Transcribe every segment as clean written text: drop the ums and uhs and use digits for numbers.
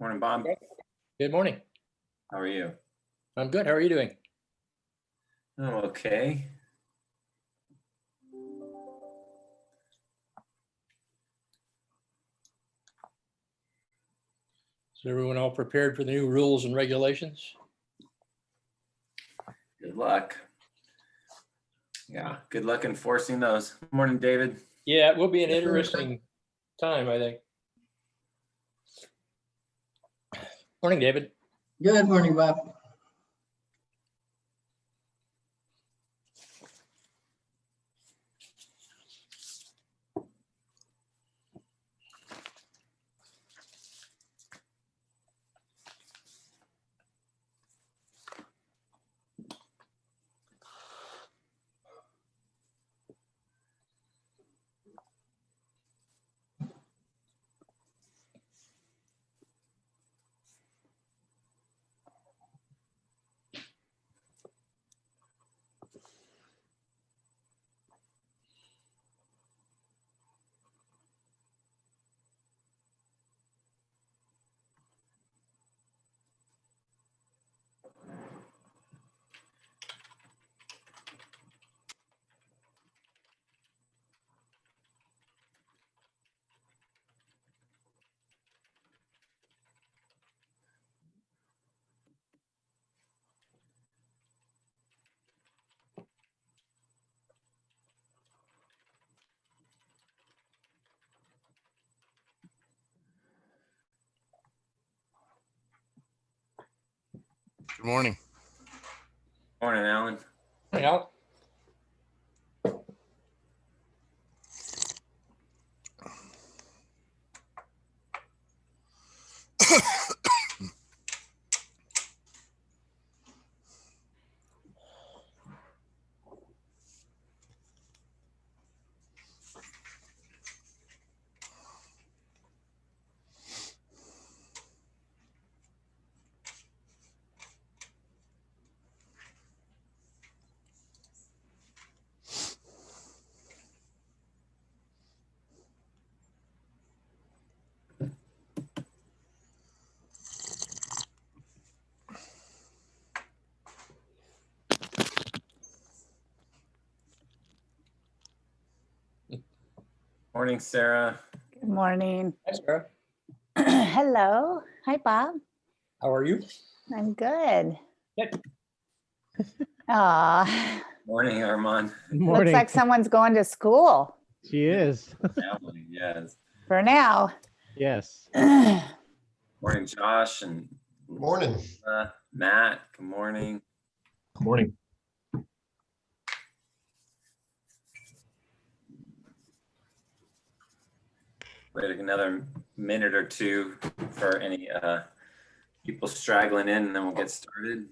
Morning, Bob. Good morning. How are you? I'm good. How are you doing? I'm okay. Is everyone all prepared for the new rules and regulations? Good luck. Yeah, good luck enforcing those. Morning, David. Yeah, it will be an interesting time, I think. Morning, David. Good morning, Bob. Good morning. Morning, Alan. Morning, Al. Morning, Sarah. Good morning. Hi, Sarah. Hello. Hi, Bob. How are you? I'm good. Good. Aw, Morning, Armand. looks like someone's going to school She is. Family, yes. for now. Yes. Morning, Josh and Morning. Matt. Good morning. Good morning. Wait another minute or two for any people straggling in, and then we'll get started.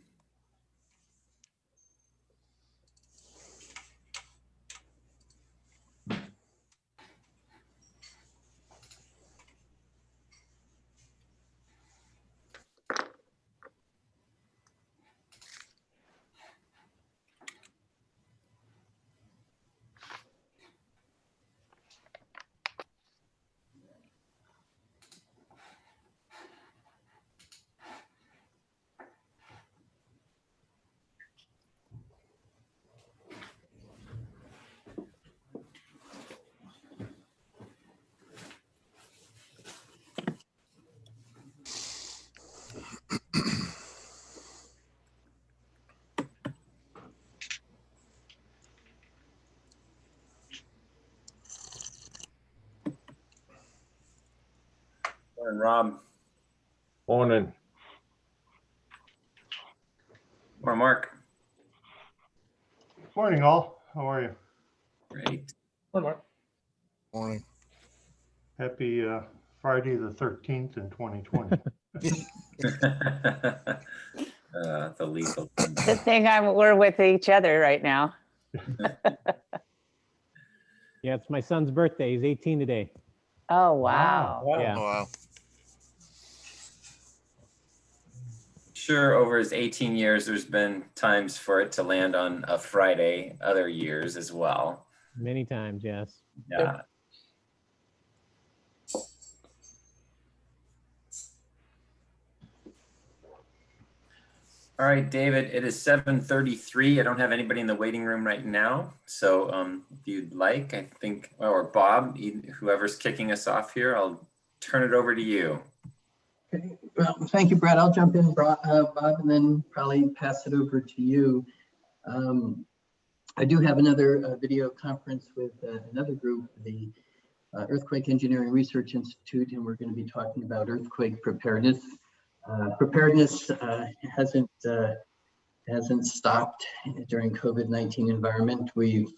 Morning, Rob. Morning. Morning, Mark. Morning, all. How are you? Great. Morning, Mark. Morning. Happy Friday the 13th in 2020. The lethal thing. Good thing we're with each other right now. Yeah, it's my son's birthday. He's 18 today. Oh, wow. Wow. Yeah. Oh, wow. Sure, over his 18 years, there's been times for it to land on a Friday, other years as well. Many times, yes. Yeah. All right, David, it is 7:33. I don't have anybody in the waiting room right now. So if you'd like, I think, or Bob, whoever's kicking us off here, I'll turn it over to you. Okay. Well, thank you, Brett. I'll jump in, Bob, and then probably pass it over to you. I do have another video conference with another group, the Earthquake Engineering Research Institute, and we're going to be talking about earthquake preparedness. Preparedness hasn't stopped during COVID-19 environment. We've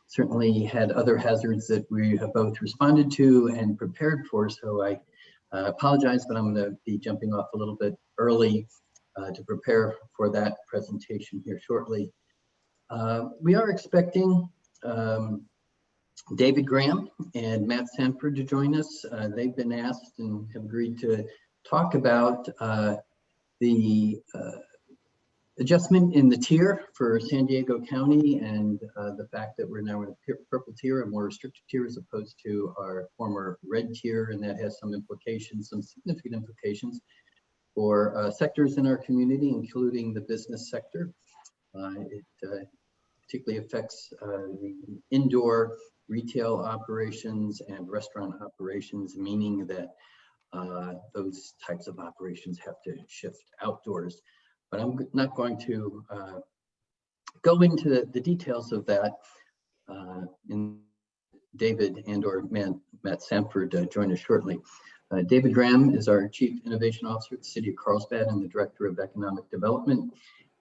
certainly had other hazards that we have both responded to and prepared for. So I apologize, but I'm going to be jumping off a little bit early to prepare for that presentation here shortly. We are expecting David Graham and Matt Sanford to join us. They've been asked and have agreed to talk about the adjustment in the tier for San Diego County and the fact that we're now in a purple tier, a more restricted tier as opposed to our former red tier, and that has some implications, some significant implications for sectors in our community, including the business sector. It particularly affects the indoor retail operations and restaurant operations, meaning that those types of operations have to shift outdoors. But I'm not going to go into the details of that. In David and or Matt Sanford join us shortly. David Graham is our Chief Innovation Officer at the City of Carlsbad and the Director of Economic Development.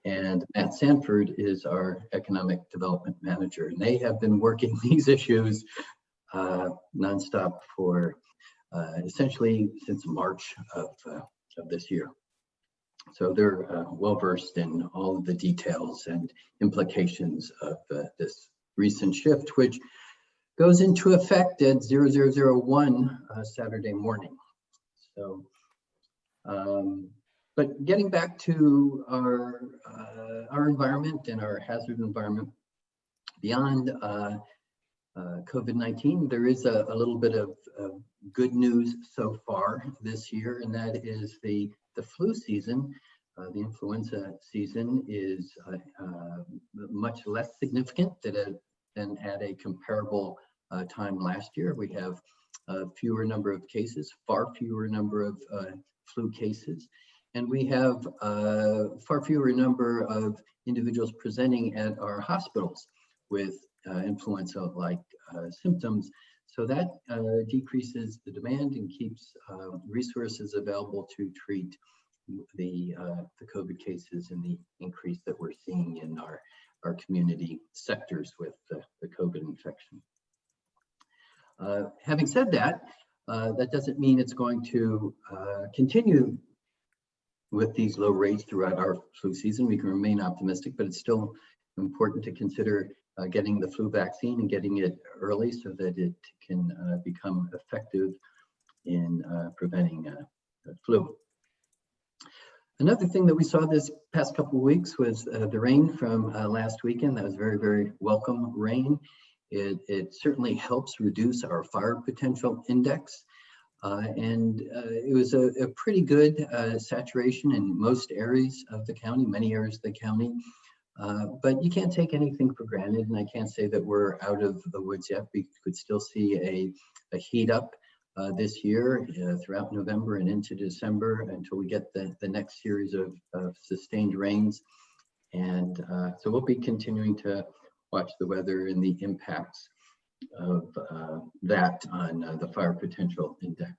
And Matt Sanford is our Economic Development Manager. And they have been working these issues nonstop for essentially since March of this year. So they're well-versed in all of the details and implications of this recent shift, which goes into effect at 0001 Saturday morning. So, but getting back to our environment and our hazard environment, beyond COVID-19, there is a little bit of good news so far this year, and that is the flu season. The influenza season is much less significant than at a comparable time last year. We have a fewer number of cases, far fewer number of flu cases, and we have far fewer number of individuals presenting at our hospitals with influenza-like symptoms. So that decreases the demand and keeps resources available to treat the COVID cases and the increase that we're seeing in our community sectors with the COVID infection. Having said that, that doesn't mean it's going to continue with these low rates throughout our flu season. We can remain optimistic, but it's still important to consider getting the flu vaccine and getting it early so that it can become effective in preventing flu. Another thing that we saw this past couple of weeks was the rain from last weekend. That was very, very welcome rain. It certainly helps reduce our fire potential index. And it was a pretty good saturation in most areas of the county, many areas of the county. But you can't take anything for granted, and I can't say that we're out of the woods yet. We could still see a heat up this year throughout November and into December until we get the next series of sustained rains. And so we'll be continuing to watch the weather and the impacts of that on the fire potential index.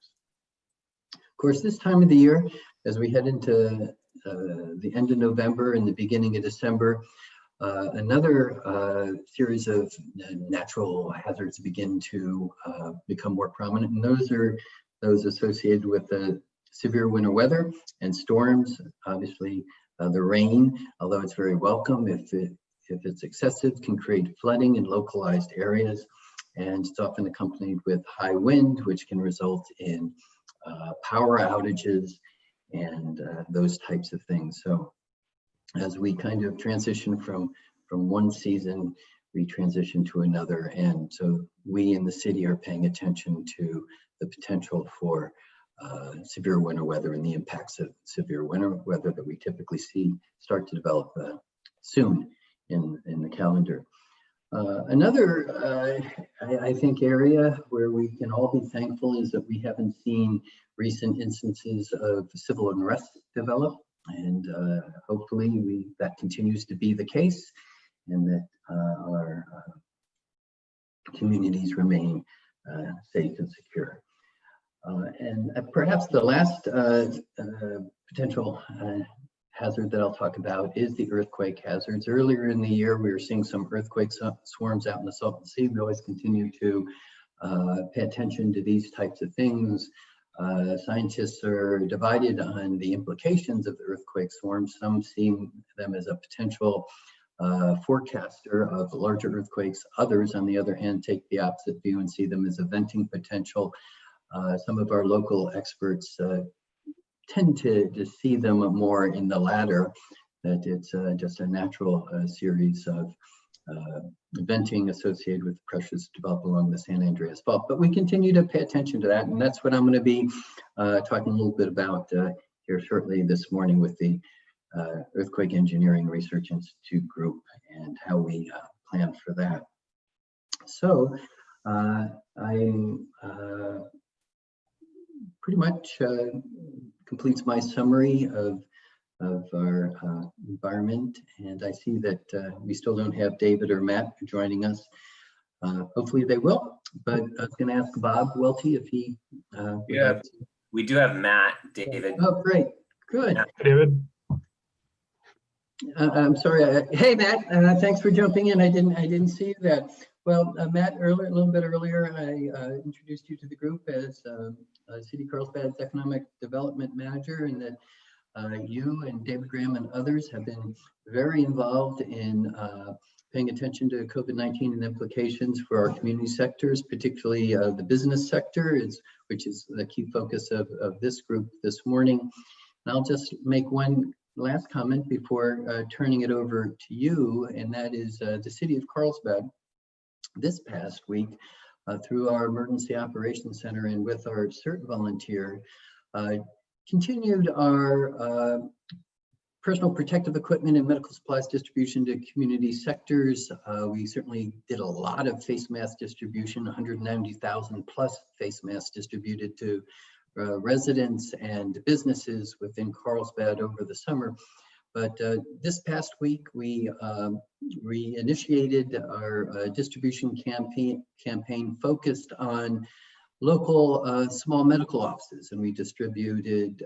Of course, this time of the year, as we head into the end of November and the beginning of December, another series of natural hazards begin to become more prominent, and those are those associated with the severe winter weather and storms. Obviously, the rain, although it's very welcome, if it's excessive, can create flooding in localized areas, and it's often accompanied with high wind, which can result in power outages and those types of things. So as we kind of transition from one season, we transition to another. And so we in the city are paying attention to the potential for severe winter weather and the impacts of severe winter weather that we typically see start to develop soon in the calendar. Another, I think, area where we can all be thankful is that we haven't seen recent instances of civil unrest develop, and hopefully that continues to be the case, and that our communities remain safe and secure. And perhaps the last potential hazard that I'll talk about is the earthquake hazards. Earlier in the year, we were seeing some earthquake swarms out in the Salton Sea. We always continue to pay attention to these types of things. Scientists are divided on the implications of the earthquake swarms. Some see them as a potential forecaster of larger earthquakes. Others, on the other hand, take the opposite view and see them as a venting potential. Some of our local experts tend to see them more in the latter, that it's just a natural series of venting associated with pressures developed along the San Andreas Fault. But we continue to pay attention to that, and that's what I'm going to be talking a little bit about here shortly this morning with the Earthquake Engineering Research Institute group and how we plan for that. So I'm pretty much completes my summary of our environment, and I see that we still don't have David or Matt joining us. Hopefully they will, but I was going to ask Bob Welty if he Yeah, we do have Matt, David. Oh, great, good. David. I'm sorry. Hey, Matt. Thanks for jumping in. I didn't see that. Well, Matt, a little bit earlier, I introduced you to the group as City of Carlsbad's Economic Development Manager, and that you and David Graham and others have been very involved in paying attention to COVID-19 and implications for our community sectors, particularly the business sector, which is the key focus of this group this morning. And I'll just make one last comment before turning it over to you, and that is the City of Carlsbad this past week through our Emergency Operations Center and with our CERT volunteer continued our personal protective equipment and medical supplies distribution to community sectors. We certainly did a lot of face mask distribution, 190,000 plus face masks distributed to residents and businesses within Carlsbad over the summer. But this past week, we initiated our distribution campaign focused on local small medical offices, and we distributed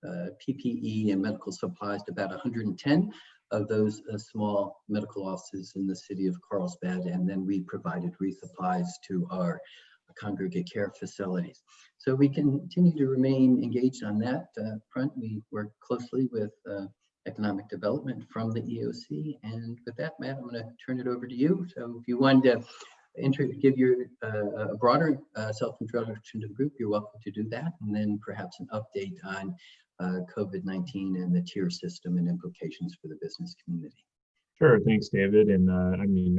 PPE and medical supplies to about 110 of those small medical offices in the city of Carlsbad, and then we provided resupplies to our congregate care facilities. So we continue to remain engaged on that front. We work closely with economic development from the EOC. And with that, Matt, I'm going to turn it over to you. So if you wanted to give your a broader self-introduction to the group, you're welcome to do that. And then perhaps an update on COVID-19 and the tier system and implications for the business community. Sure, thanks, David. And I mean,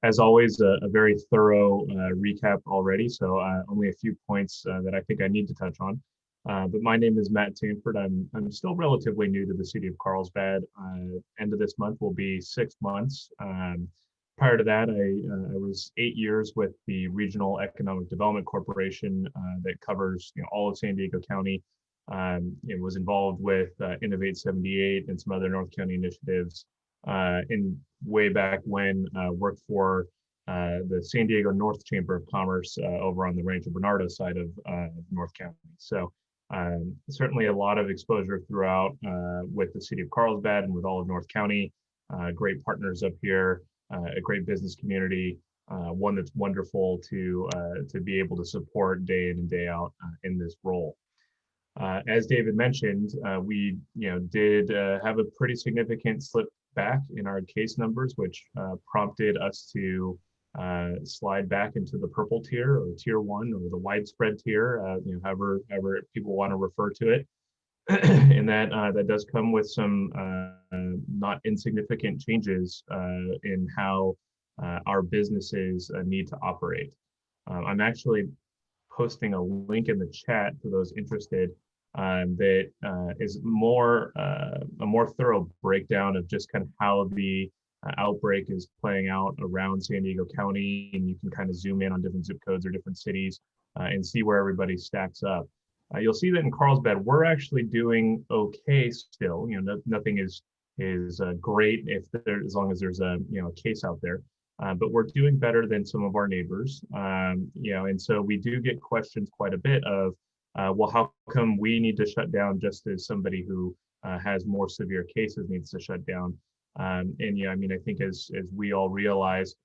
as always, a very thorough recap already. So only a few points that I think I need to touch on. But my name is Matt Sanford. I'm still relatively new to the city of Carlsbad. End of this month will be 6 months. Prior to that, I was 8 years with the Regional Economic Development Corporation that covers all of San Diego County. It was involved with Innovate 78 and some other North County initiatives. In way back when worked for the San Diego North Chamber of Commerce over on the Rancho Bernardo side of North County. So certainly a lot of exposure throughout with the city of Carlsbad and with all of North County. Great partners up here, a great business community, one that's wonderful to be able to support day in and day out in this role. As David mentioned, we did have a pretty significant slip back in our case numbers, which prompted us to slide back into the purple tier or tier 1 or the widespread tier, however people want to refer to it. And that does come with some not insignificant changes in how our businesses need to operate. I'm actually posting a link in the chat for those interested that is a more thorough breakdown of just kind of how the outbreak is playing out around San Diego County, and you can kind of zoom in on different zip codes or different cities and see where everybody stacks up. You'll see that in Carlsbad, we're actually doing okay still. Nothing is great as long as there's a case out there. But we're doing better than some of our neighbors, and so we do get questions quite a bit of, well, how come we need to shut down just as somebody who has more severe cases needs to shut down? I think as we all realize,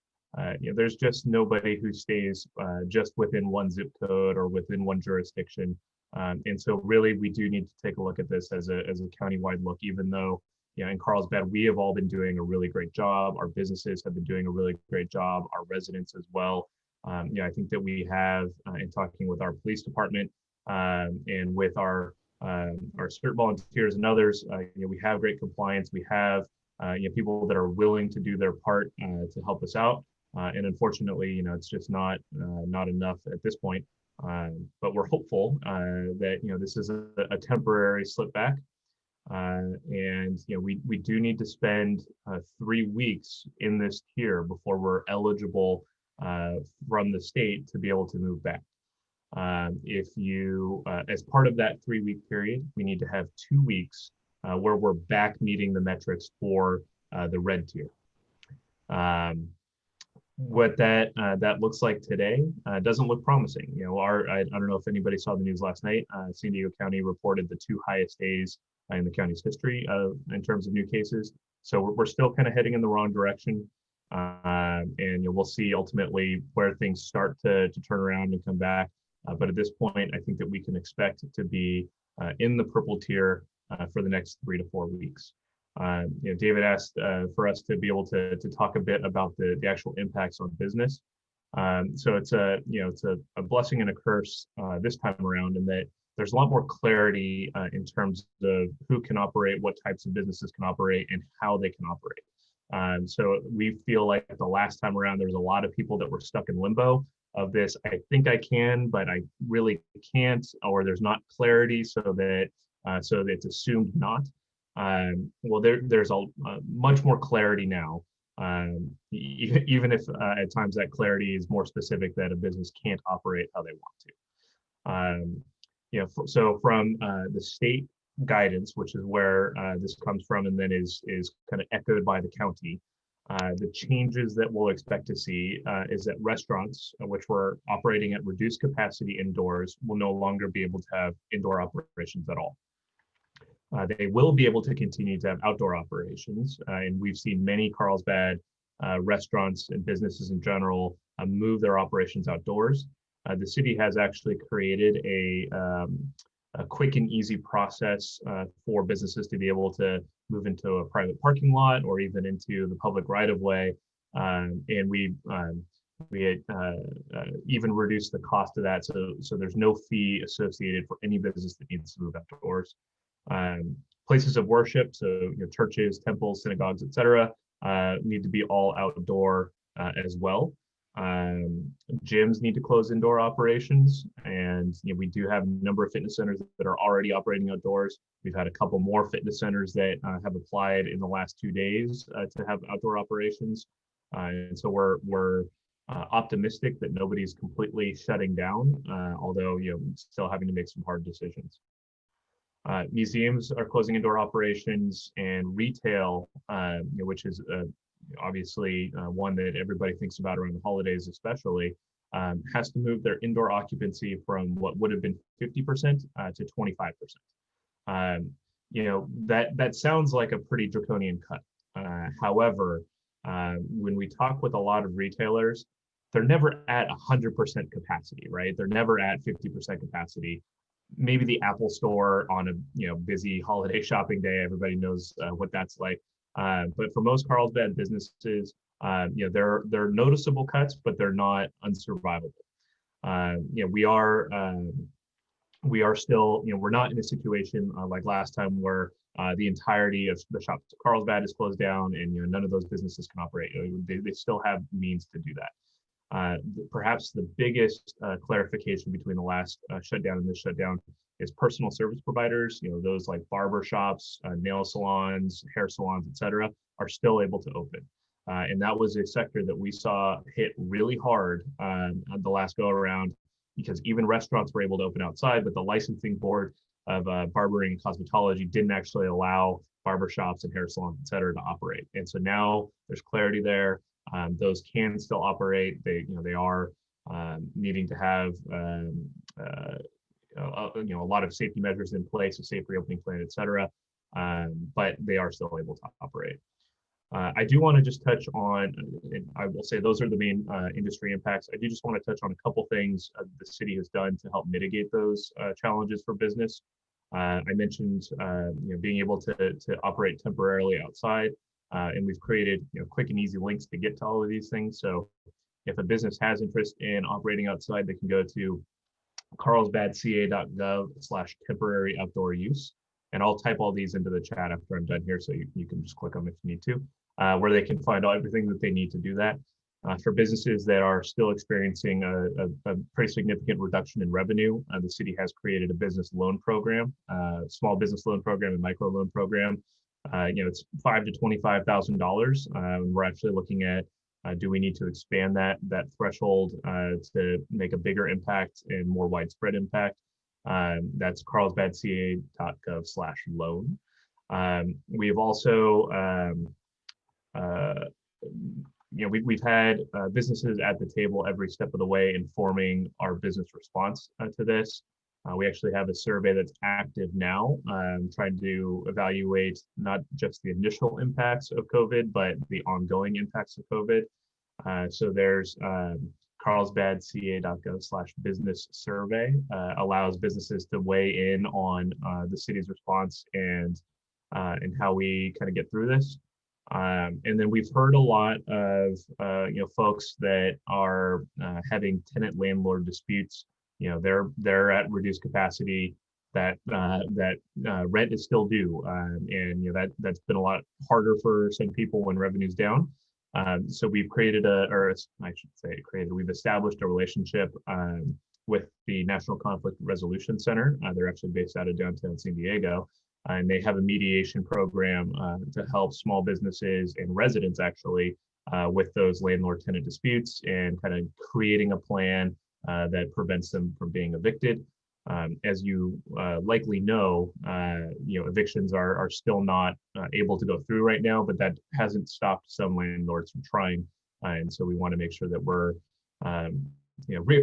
there's just nobody who stays just within one zip code or within one jurisdiction, and so really we do need to take a look at this as a countywide look, even though. In Carlsbad, we have all been doing a really great job. Our businesses have been doing a really great job. Our residents as well. I think that we have, in talking with our police department and with our spirit volunteers and others, we have great compliance. We have people that are willing to do their part to help us out. And unfortunately, it's just not enough at this point. But we're hopeful that this is a temporary slip back. We do need to spend 3 weeks in this tier before we're eligible from the state to be able to move back. As part of that 3-week period, we need to have 2 weeks where we're back meeting the metrics for the red tier. What that looks like today doesn't look promising. I don't know if anybody saw the news last night. San Diego County reported the 2 highest days in the county's history in terms of new cases. So we're still kind of heading in the wrong direction. And we'll see ultimately where things start to turn around and come back. But at this point, I think that we can expect to be in the purple tier for the next 3 to 4 weeks. David asked for us to be able to talk a bit about the actual impacts on business. So it's a blessing and a curse this time around, in that there's a lot more clarity in terms of who can operate, what types of businesses can operate, and how they can operate. So we feel like the last time around, there was a lot of people that were stuck in limbo of this. I think I can, but I really can't, or there's not clarity, so that it's assumed not. Well, there's a much more clarity now. Even if at times that clarity is more specific, that a business can't operate how they want to. So from the state guidance, which is where this comes from, and then is kind of echoed by the county, the changes that we'll expect to see is that restaurants, which were operating at reduced capacity indoors, will no longer be able to have indoor operations at all. They will be able to continue to have outdoor operations, and we've seen many Carlsbad restaurants and businesses in general move their operations outdoors. The city has actually created a quick and easy process for businesses to be able to move into a private parking lot or even into the public right-of-way, and we had even reduced the cost of that, so there's no fee associated for any business that needs to move outdoors. Places of worship, so churches, temples, synagogues, etc., need to be all outdoor as well. Gyms need to close indoor operations, and we do have a number of fitness centers that are already operating outdoors. We've had a couple more fitness centers that have applied in the last 2 days to have outdoor operations, and so we're optimistic that nobody's completely shutting down, although still having to make some hard decisions. Museums are closing indoor operations, and retail, which is obviously one that everybody thinks about around the holidays especially, has to move their indoor occupancy from what would have been 50% to 25%. That sounds like a pretty draconian cut. However, when we talk with a lot of retailers, they're never at 100% capacity, right? They're never at 50% capacity. Maybe the Apple store on a busy holiday shopping day, everybody knows what that's like. But for most Carlsbad businesses, they're noticeable cuts, but they're not unsurvivable. We are still, we're not in a situation like last time where the entirety of the shops Carlsbad is closed down, and none of those businesses can operate. They still have means to do that. Perhaps the biggest clarification between the last shutdown and this shutdown is personal service providers, those like barber shops, nail salons, hair salons, et cetera, are still able to open. And that was a sector that we saw hit really hard on the last go around, because even restaurants were able to open outside, but the licensing board of barbering and cosmetology didn't actually allow barbershops and hair salons, et cetera, to operate. And so now there's clarity there. Those can still operate. They are needing to have a lot of safety measures in place, a safe reopening plan, et cetera, but they are still able to operate. I do want to just touch on, and I will say those are the main industry impacts. I do just want to touch on a couple things the city has done to help mitigate those challenges for business. I mentioned being able to operate temporarily outside, and we've created quick and easy links to get to all of these things. So if a business has interest in operating outside, they can go to carlsbadca.gov/temporary outdoor use. And I'll type all these into the chat after I'm done here, so you can just click them if you need to, where they can find everything that they need to do that. For businesses that are still experiencing a pretty significant reduction in revenue, the city has created a business loan program, small business loan program and micro loan program. It's $5,000 to $25,000. We're actually looking at, do we need to expand that threshold to make a bigger impact and more widespread impact? That's carlsbadca.gov/loan. We've also, we've had businesses at the table every step of the way informing our business response to this. We actually have a survey that's active now, trying to evaluate not just the initial impacts of COVID, but the ongoing impacts of COVID. So there's carlsbadca.gov/business survey allows businesses to weigh in on the city's response and how we kind of get through this. And then we've heard a lot of folks that are having tenant landlord disputes. They're at reduced capacity. That rent is still due, and that's been a lot harder for some people when revenue's down. So we've created we've established a relationship with the National Conflict Resolution Center. They're actually based out of downtown San Diego, and they have a mediation program to help small businesses and residents actually with those landlord-tenant disputes, and kind of creating a plan that prevents them from being evicted. As you likely know, evictions are still not able to go through right now, but that hasn't stopped some landlords from trying. And so we want to make sure that we're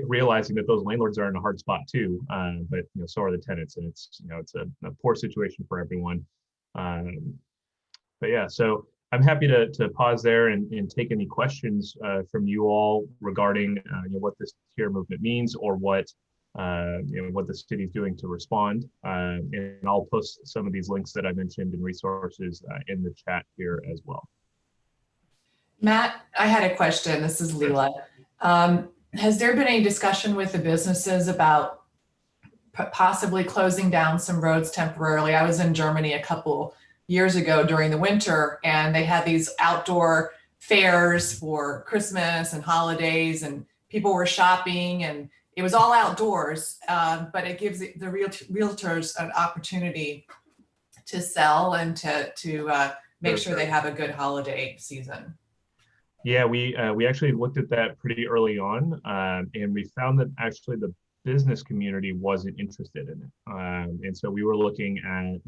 realizing that those landlords are in a hard spot too, but so are the tenants, and it's a poor situation for everyone. But yeah, so I'm happy to pause there and take any questions from you all regarding what this tier movement means, or what the city's doing to respond. And I'll post some of these links that I mentioned and resources in the chat here as well. Matt, I had a question. This is Lela. Has there been any discussion with the businesses about possibly closing down some roads temporarily? I was in Germany a couple years ago during the winter, and they had these outdoor fairs for Christmas and holidays, and people were shopping, and it was all outdoors, but it gives the realtors an opportunity to sell and to make sure they have a good holiday season. Yeah, we actually looked at that pretty early on, and we found that actually the business community wasn't interested in it. And so we were looking at,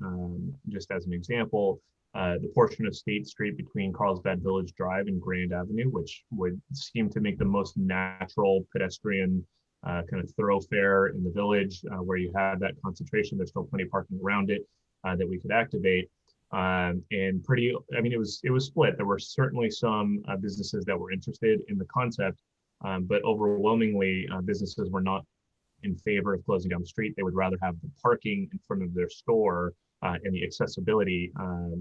just as an example, the portion of State Street between Carlsbad Village Drive and Grand Avenue, which would seem to make the most natural pedestrian kind of thoroughfare in the village, where you have that concentration. There's still plenty of parking around it that we could activate. And it was split. There were certainly some businesses that were interested in the concept, but overwhelmingly businesses were not in favor of closing down the street. They would rather have the parking in front of their store and the accessibility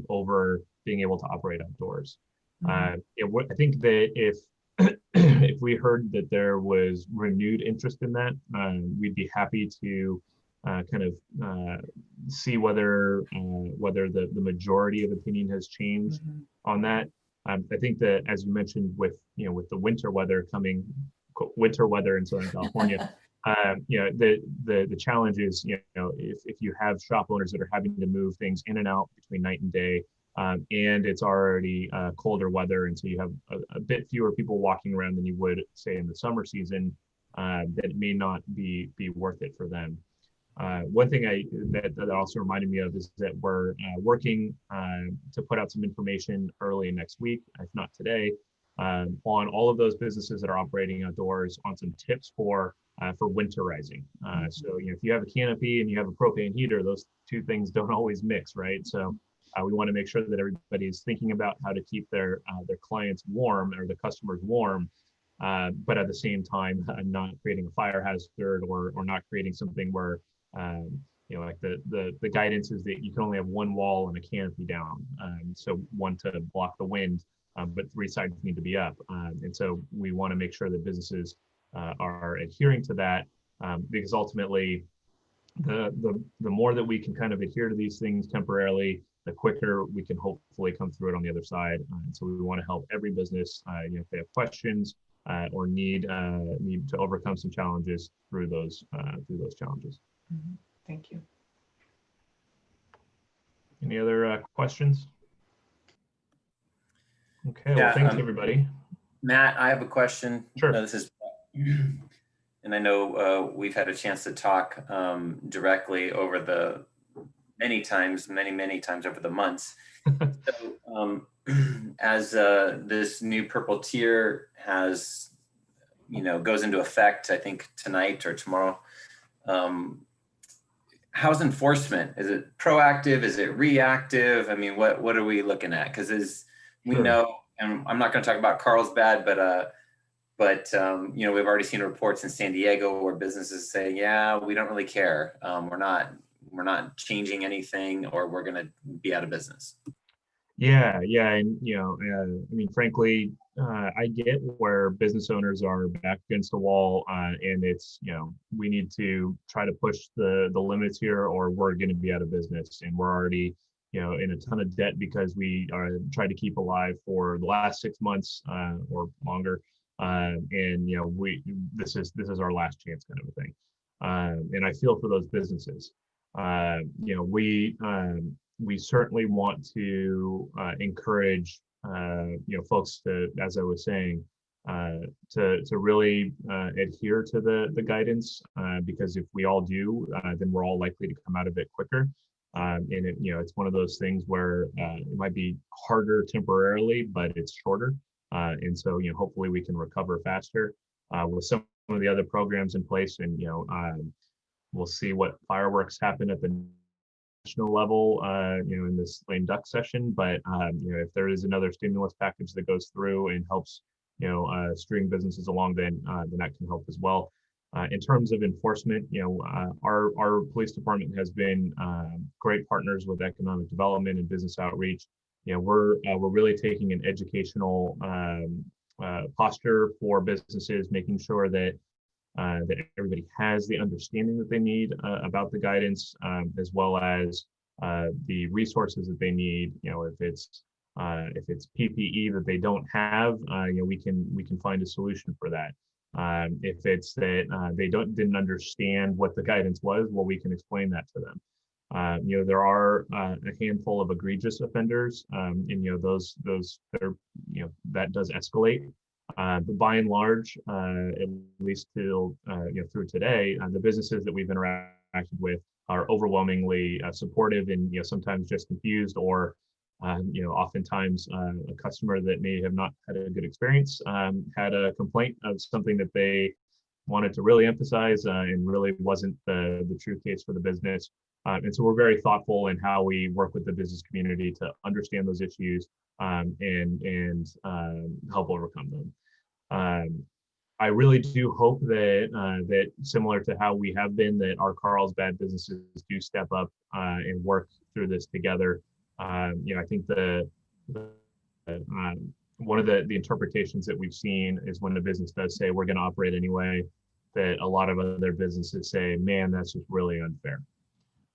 over being able to operate outdoors. I think that if we heard that there was renewed interest in that, we'd be happy to see whether the majority of opinion has changed on that. I think that, as you mentioned, with the winter weather coming, winter weather in Southern California. The challenge is, if you have shop owners that are having to move things in and out between night and day, and it's already colder weather, and so you have a bit fewer people walking around than you would say in the summer season, that may not be worth it for them. One thing that also reminded me of is that we're working to put out some information early next week, if not today, on all of those businesses that are operating outdoors, on some tips for winterizing. So if you have a canopy and you have a propane heater, those two things don't always mix, right? So we want to make sure that everybody is thinking about how to keep their clients warm, or the customers warm, but at the same time not creating a fire hazard, or not creating something where like the guidance is that you can only have one wall and a canopy down, so one to block the wind, but 3 sides need to be up, and so we want to make sure that businesses are adhering to that, because ultimately the more that we can kind of adhere to these things temporarily, the quicker we can hopefully come through it on the other side. And so we want to help every business, if they have questions or need to overcome some challenges through those challenges. Mhm. Thank you. Any other questions? Okay, Yeah, well, thanks everybody. Matt, I have a question. Sure. This is, and I know we've had a chance to talk directly over the many times over the months. So, as this new purple tier has, goes into effect, I think tonight or tomorrow, how's enforcement? Is it proactive? Is it reactive? I mean, what are we looking at? Because as we know, and I'm not going to talk about Carlsbad, but we've already seen reports in San Diego where businesses say, yeah, we don't really care. We're not changing anything, or we're going to be out of business. Yeah. And, I mean, frankly, I get where business owners are back against the wall, and it's, we need to try to push the limits here, or we're going to be out of business. And we're already, in a ton of debt because we are trying to keep alive for the last 6 months or longer. And, this is our last chance kind of a thing. And I feel for those businesses. We certainly want to encourage folks to, as I was saying, to really adhere to the guidance, because if we all do, then we're all likely to come out of it quicker. And it's one of those things where it might be harder temporarily, but it's shorter. And so hopefully we can recover faster with some of the other programs in place. And we'll see what fireworks happen at the national level, in this lame duck session. But if there is another stimulus package that goes through and helps, string businesses along, then that can help as well. In terms of enforcement, our police department has been great partners with economic development and business outreach. We're really taking an educational posture for businesses, making sure that everybody has the understanding that they need about the guidance, as well as the resources that they need. If it's PPE that they don't have, we can find a solution for that. If it's that they didn't understand what the guidance was, well, we can explain that to them. There are a handful of egregious offenders, and those that does escalate. But by and large, at least till through today, the businesses that we've interacted with are overwhelmingly supportive, and sometimes just confused, or oftentimes a customer that may have not had a good experience had a complaint of something that they wanted to really emphasize, and really wasn't the true case for the business. And so we're very thoughtful in how we work with the business community to understand those issues and help overcome them. I really do hope that similar to how we have been, that our Carlsbad businesses do step up and work through this together. I think one of the interpretations that we've seen is when the business does say we're going to operate anyway, that a lot of other businesses say, man, that's just really unfair.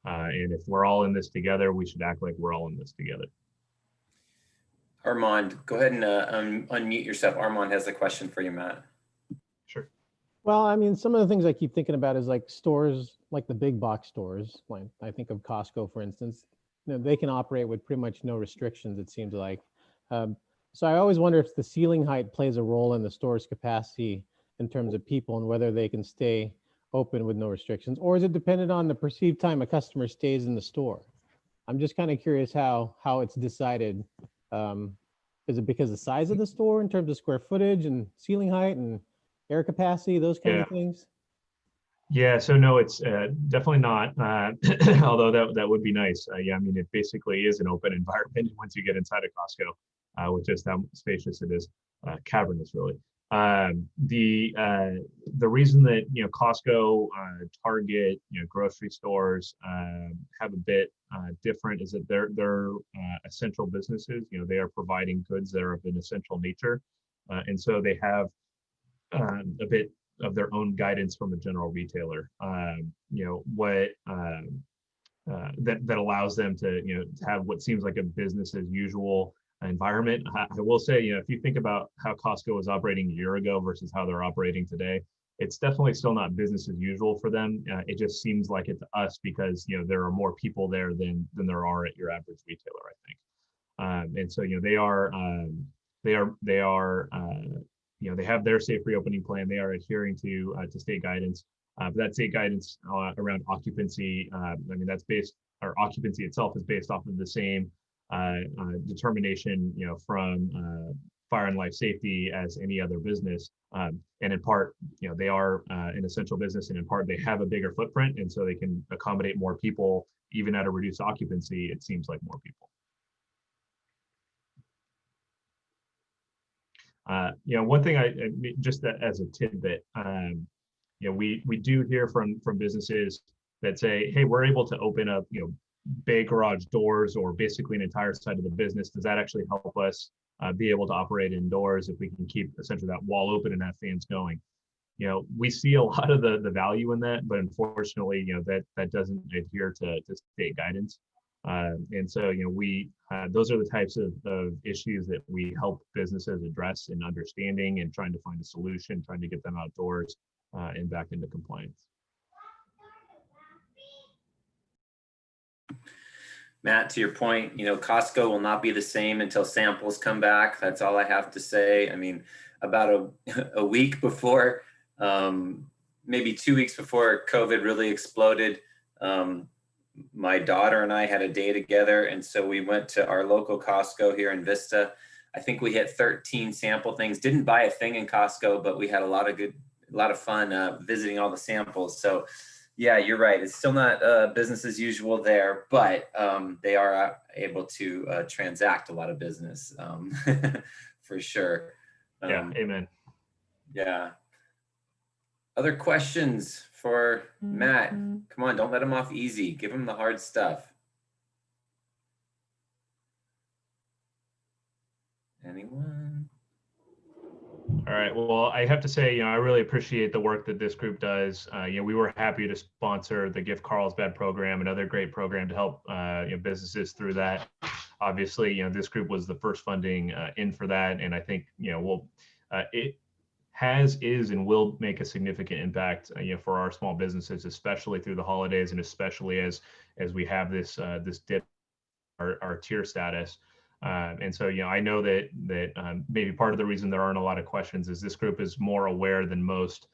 And if we're all in this together, we should act like we're all in this together. Armand, go ahead and unmute yourself. Armand has a question for you, Matt. Sure. Well, I mean, some of the things I keep thinking about is like stores, like the big box stores. Like I think of Costco, for instance. They can operate with pretty much no restrictions, it seems like. So I always wonder if the ceiling height plays a role in the store's capacity in terms of people and whether they can stay open with no restrictions, or is it dependent on the perceived time a customer stays in the store? I'm just kind of curious how it's decided. Is it because the size of the store in terms of square footage and ceiling height and air capacity, those kinds of things? Yeah, so no, it's definitely not. Although that would be nice. Yeah, I mean, it basically is an open environment once you get inside of Costco, with just how spacious it is, cavernous really. The reason that Costco, Target, grocery stores have a bit different is that they're essential businesses. They are providing goods that are of an essential nature, and so they have a bit of their own guidance from a general retailer. That allows them to have what seems like a business as usual environment. I will say, if you think about how Costco was operating a year ago versus how they're operating today, it's definitely still not business as usual for them. It just seems like it to us because there are more people there than there are at your average retailer, I think. And so they have their safe reopening plan. They are adhering to state guidance. But that state guidance around occupancy, our occupancy itself is based off of the same determination, from fire and life safety as any other business. And in part, they are an essential business, and in part, they have a bigger footprint, and so they can accommodate more people, even at a reduced occupancy. It seems like more people. One thing I just as a tidbit, we do hear from businesses that say, hey, we're able to open up, bay garage doors or basically an entire side of the business. Does that actually help us be able to operate indoors if we can keep essentially that wall open and have fans going? We see a lot of the value in that, but unfortunately, that doesn't adhere to state guidance. And so, those are the types of issues that we help businesses address in understanding and trying to find a solution, trying to get them outdoors and back into compliance. Matt, to your point, Costco will not be the same until samples come back. That's all I have to say. I mean, about a week before, maybe 2 weeks before COVID really exploded, my daughter and I had a day together. And so we went to our local Costco here in Vista. I think we hit 13 sample things, didn't buy a thing in Costco, but we had a lot of fun visiting all the samples. So yeah, you're right. It's still not business as usual there, but they are able to transact a lot of business for sure. Yeah, amen. Yeah. Other questions for Matt? Come on, don't let him off easy. Give him the hard stuff. Anyone? All right. Well, I have to say, I really appreciate the work that this group does. We were happy to sponsor the Gift Carlsbad program, another great program to help businesses through that. Obviously, this group was the first funding in for that, and I think it is and will make a significant impact for our small businesses, especially through the holidays, and especially as we have this dip our tier status. And so, I know that maybe part of the reason there aren't a lot of questions is this group is more aware than most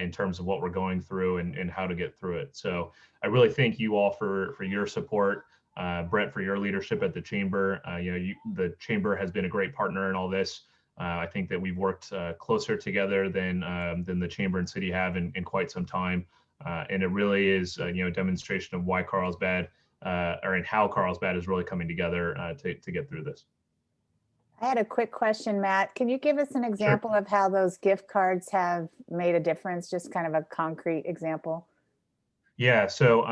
in terms of what we're going through and how to get through it. So I really thank you all for your support, Bret, for your leadership at the Chamber. The Chamber has been a great partner in all this. I think that we've worked closer together than the Chamber and City have in quite some time. And it really is a demonstration of why Carlsbad and how Carlsbad is really coming together to get through this. I had a quick question, Matt. Can you give us an example of how those gift cards have made a difference? Just kind of a concrete example. Yeah, so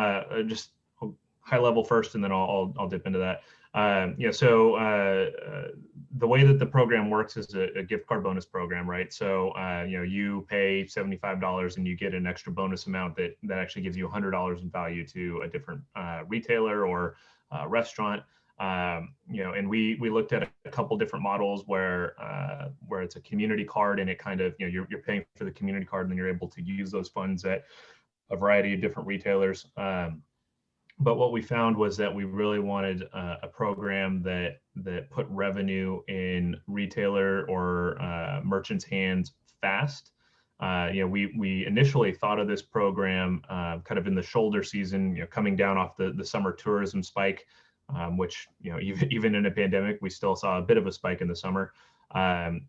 just high level first, and then I'll dip into that. The way that the program works is a gift card bonus program, right? So you pay $75 and you get an extra bonus amount that actually gives you $100 in value to a different retailer or restaurant. And we looked at a couple different models where it's a community card, and it kind of, you're paying for the community card and then you're able to use those funds at a variety of different retailers. But what we found was that we really wanted a program that put revenue in retailer or merchants' hands fast. We initially thought of this program kind of in the shoulder season, coming down off the summer tourism spike, which even in a pandemic, we still saw a bit of a spike in the summer,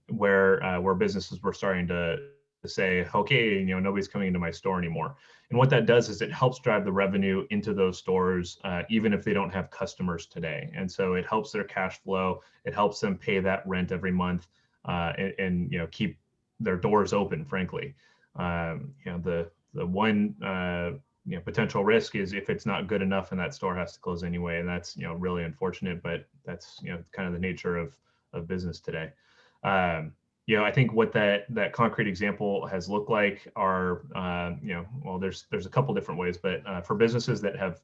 where businesses were starting to say, okay, nobody's coming into my store anymore. And what that does is it helps drive the revenue into those stores, even if they don't have customers today. And so it helps their cash flow. It helps them pay that rent every month, and keep their doors open. Frankly, the one potential risk is if it's not good enough and that store has to close anyway, and that's really unfortunate. But that's kind of the nature of business today. I think what that concrete example has looked like are, well, there's a couple different ways, but for businesses that have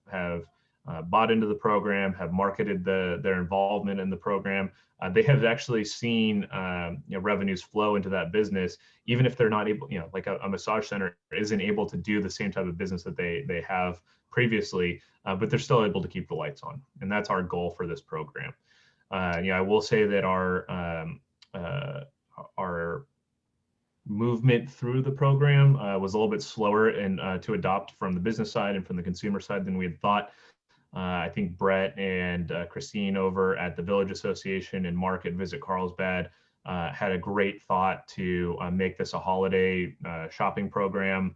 bought into the program, have marketed their involvement in the program, they have actually seen revenues flow into that business, even if they're not able, like a massage center isn't able to do the same type of business that they have previously, but they're still able to keep the lights on, and that's our goal for this program. I will say that our movement through the program was a little bit slower and to adopt from the business side and from the consumer side than we had thought. I think Bret and Christine over at the Village Association and Mark at Visit Carlsbad had a great thought to make this a holiday shopping program,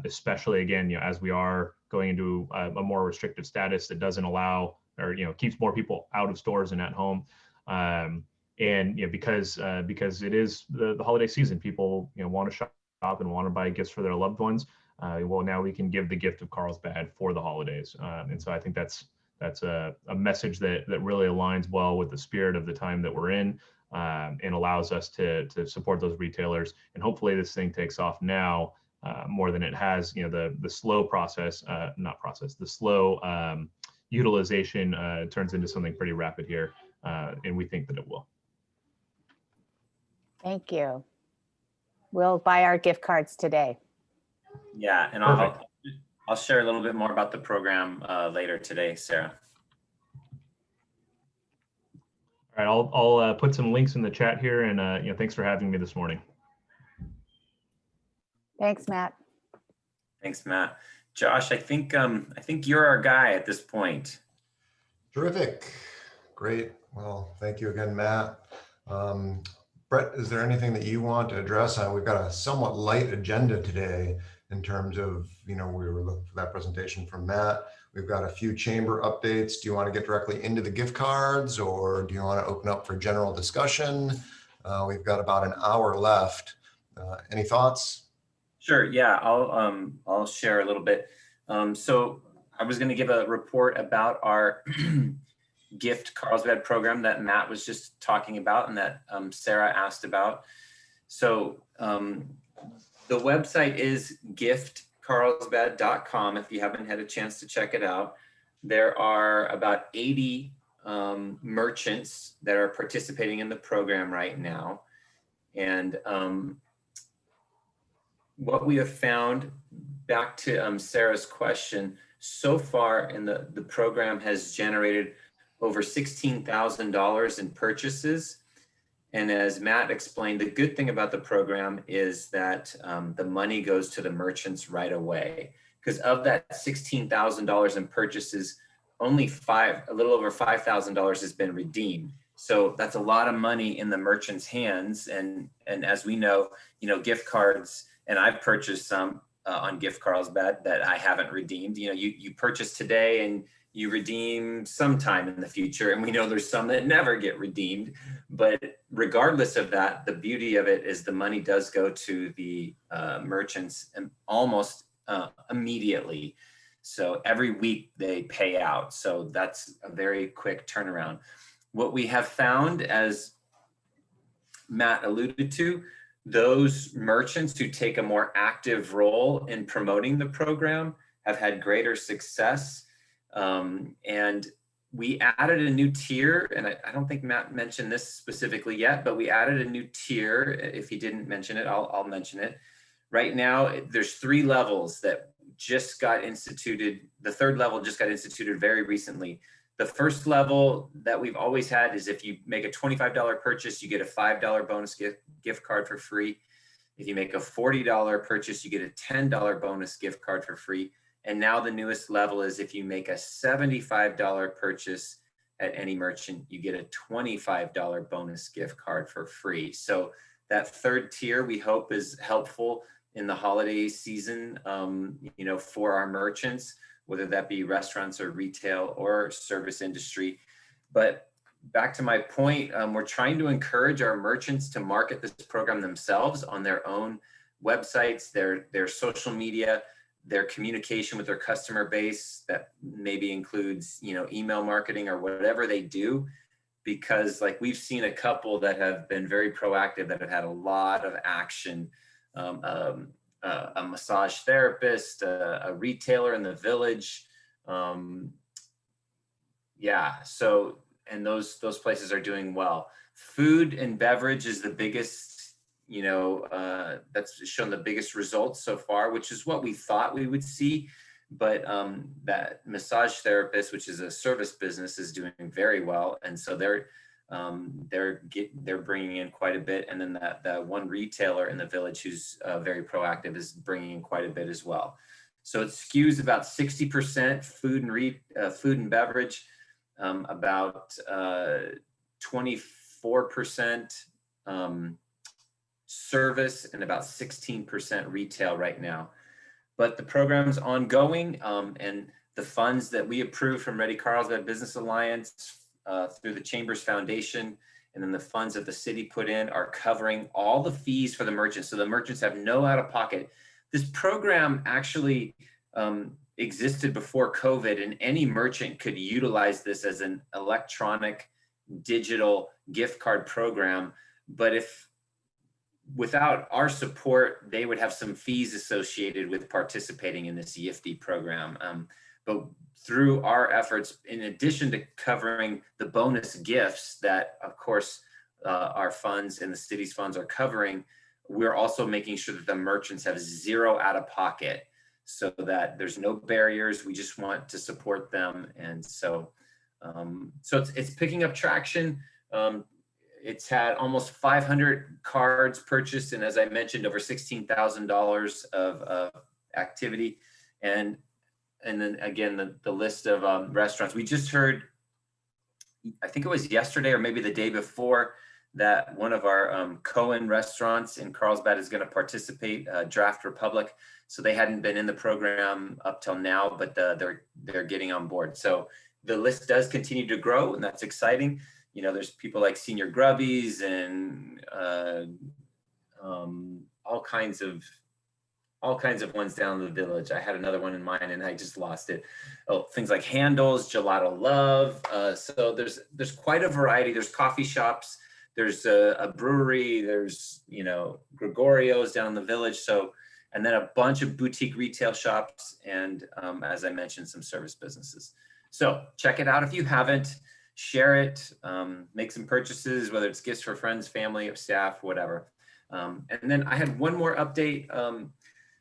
especially again, as we are going into a more restrictive status that doesn't allow or keeps more people out of stores and at home. And because it is the holiday season, people want to shop and want to buy gifts for their loved ones. Well, now we can give the gift of Carlsbad for the holidays, and so I think that's a message that really aligns well with the spirit of the time that we're in, and allows us to support those retailers. And hopefully this thing takes off now more than it has. The slow process, the slow utilization turns into something pretty rapid here, and we think that it will. Thank you. We'll buy our gift cards today. Yeah, and I'll share a little bit more about the program later today, Sarah. All right, I'll put some links in the chat here, and thanks for having me this morning. Thanks, Matt. Thanks, Matt. Josh, I think you're our guy at this point. Terrific. Great. Well, thank you again, Matt. Bret, is there anything that you want to address? We've got a somewhat light agenda today in terms of, we were looking for that presentation from Matt. We've got a few chamber updates. Do you want to get directly into the gift cards, or do you want to open up for general discussion? We've got about an hour left. Any thoughts? Sure. Yeah, I'll share a little bit. So I was going to give a report about our gift Carlsbad program that Matt was just talking about and that Sarah asked about. So the website is giftcarlsbad.com if you haven't had a chance to check it out. There are about 80 merchants that are participating in the program right now. And what we have found, back to Sarah's question, so far in the program has generated over $16,000 in purchases. And as Matt explained, the good thing about the program is that the money goes to the merchants right away. Because of that $16,000 in purchases, only a little over $5,000 has been redeemed. So that's a lot of money in the merchant's hands. And as we know, gift cards, and I've purchased some on Gift Carlsbad that I haven't redeemed. You purchase today and you redeem sometime in the future. And we know there's some that never get redeemed. But regardless of that, the beauty of it is the money does go to the merchants and almost immediately. So every week they pay out. So that's a very quick turnaround. What we have found, as Matt alluded to, those merchants who take a more active role in promoting the program have had greater success. And we added a new tier, and I don't think Matt mentioned this specifically yet, but we added a new tier. If he didn't mention it, I'll mention it. Right now, there's 3 levels that just got instituted. The 3rd level just got instituted very recently. The first level that we've always had is if you make a $25 purchase, you get a $5 bonus gift card for free. If you make a $40 purchase, you get a $10 bonus gift card for free. And now the newest level is if you make a $75 purchase at any merchant, you get a $25 bonus gift card for free. So that 3rd tier we hope is helpful in the holiday season, you know, for our merchants, whether that be restaurants or retail or service industry. But back to my point, we're trying to encourage our merchants to market this program themselves on their own websites, their social media, their communication with their customer base that maybe includes, you know, email marketing or whatever they do. Because like we've seen a couple that have been very proactive that have had a lot of action. A massage therapist, a retailer in the village. Yeah, so, and those places are doing well. Food and beverage is the biggest, you know, that's shown the biggest results so far, which is what we thought we would see. But that massage therapist, which is a service business, is doing very well. And so they're bringing in quite a bit. And then that one retailer in the village who's very proactive is bringing in quite a bit as well. So it skews about 60% food and beverage, about 24% service, and about 16% retail right now. But the program's ongoing, and the funds that we approved from Ready Carlsbad Business Alliance through the Chamber's Foundation, and then the funds that the city put in are covering all the fees for the merchants. So the merchants have no out-of-pocket. This program actually existed before COVID, and any merchant could utilize this as an electronic digital gift card program. But without our support, they would have some fees associated with participating in this YIFT program. But through our efforts, in addition to covering the bonus gifts that, of course, our funds and the city's funds are covering, we're also making sure that the merchants have zero out of pocket, so that there's no barriers. We just want to support them. And so, it's picking up traction. It's had almost 500 cards purchased, and as I mentioned, over $16,000 of activity. And then again, the list of restaurants. We just heard, I think it was yesterday or maybe the day before, that one of our Cohen restaurants in Carlsbad is going to participate, Draft Republic. So they hadn't been in the program up till now, but they're getting on board. So the list does continue to grow, and that's exciting. You know, there's people like Senior Grubbies and all kinds of ones down in the village. I had another one in mind and I just lost it. Oh, things like Handles, Gelato Love. So there's quite a variety. There's coffee shops. There's a brewery. There's, you know, Gregorio's down in the village. So, and then a bunch of boutique retail shops, and as I mentioned, some service businesses. So check it out if you haven't. Share it, make some purchases, whether it's gifts for friends, family, or staff, whatever. And then I had one more update,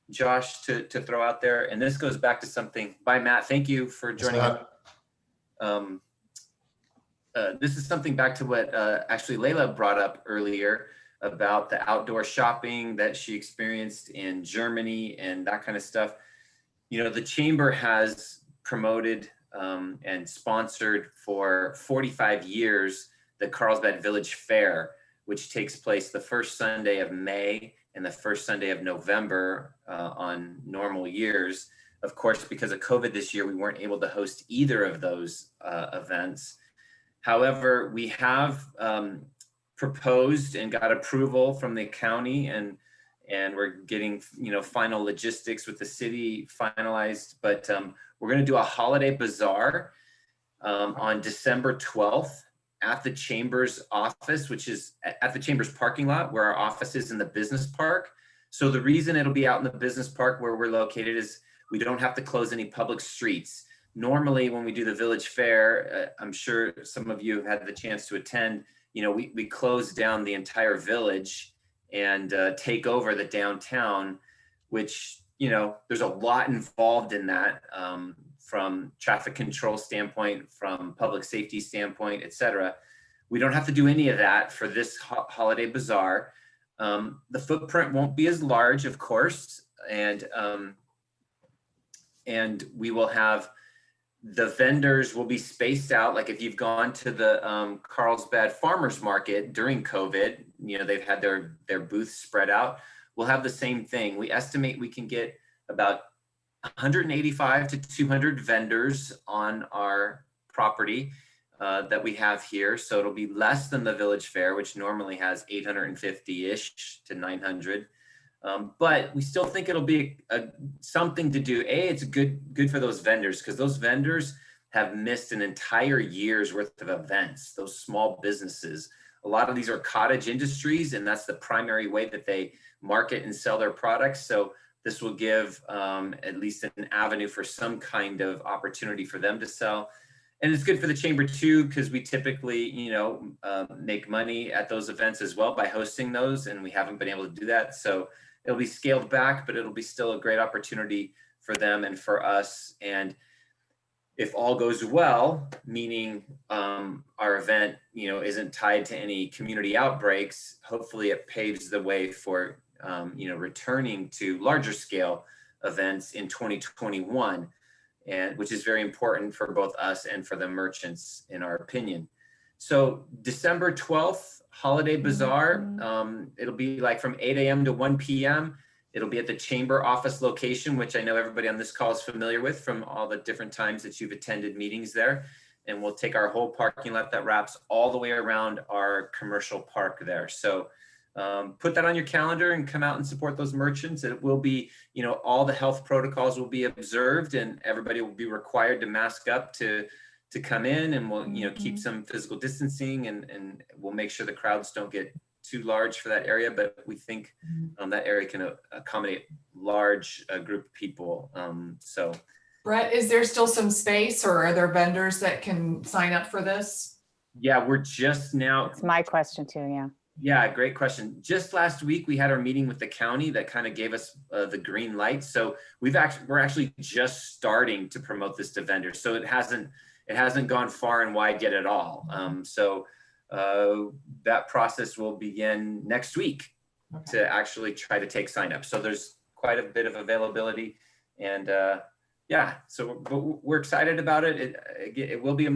Josh, to throw out there. And this goes back to something by Matt. Thank you for joining us. This is something back to what actually Lela brought up earlier about the outdoor shopping that she experienced in Germany and that kind of stuff. You know, the Chamber has promoted and sponsored for 45 years the Carlsbad Village Fair, which takes place the first Sunday of May and the first Sunday of November on normal years. Of course, because of COVID this year, we weren't able to host either of those events. However, we have proposed and got approval from the county, and we're getting, you know, final logistics with the city finalized, but we're going to do a holiday bazaar on December 12th at the Chamber's office, which is at the Chamber's parking lot where our office is in the business park. So the reason it'll be out in the business park where we're located is we don't have to close any public streets. normally when we do the village fair, I'm sure some of you have had the chance to attend, you know, we close down the entire village and take over the downtown, which, you know, there's a lot involved in that, from traffic control standpoint, from public safety standpoint, et cetera. We don't have to do any of that for this holiday bazaar. The footprint won't be as large, of course, and we will have, the vendors will be spaced out. Like if you've gone to the Carlsbad Farmers Market during COVID, you know, they've had their booths spread out. We'll have the same thing. We estimate we can get about 185 to 200 vendors on our property that we have here. So it'll be less than the village fair, which normally has 850-ish to 900. But we still think it'll be something to do. It's good for those vendors, because those vendors have missed an entire year's worth of events, those small businesses. A lot of these are cottage industries, and that's the primary way that they market and sell their products. So this will give at least an avenue for some kind of opportunity for them to sell. And it's good for the chamber too, because we typically, you know, make money at those events as well by hosting those, and we haven't been able to do that. So it'll be scaled back, but it'll be still a great opportunity for them and for us. And if all goes well, meaning our event, you know, isn't tied to any community outbreaks, hopefully it paves the way for, you know, returning to larger scale events in 2021, and which is very important for both us and for the merchants, in our opinion. So December 12th, Holiday Bazaar, it'll be like from 8 a.m. to 1 p.m. It'll be at the chamber office location, which I know everybody on this call is familiar with from all the different times that you've attended meetings there. And we'll take our whole parking lot that wraps all the way around our commercial park there. So put that on your calendar and come out and support those merchants. It will be, you know, all the health protocols will be observed, and everybody will be required to mask up to come in, and we'll, you know, keep some physical distancing, and we'll make sure the crowds don't get too large for that area. But we think that area can accommodate large group of people. So, Bret, is there still some space, or are there vendors that can sign up for this? Yeah, we're just now. It's my question too, yeah. Yeah, great question. Just last week, we had our meeting with the county that kind of gave us the green light. So we're actually just starting to promote this to vendors. So it hasn't gone far and wide yet at all. So that process will begin next week to actually try to take sign up. So there's quite a bit of availability, and yeah, so we're excited about it. It will be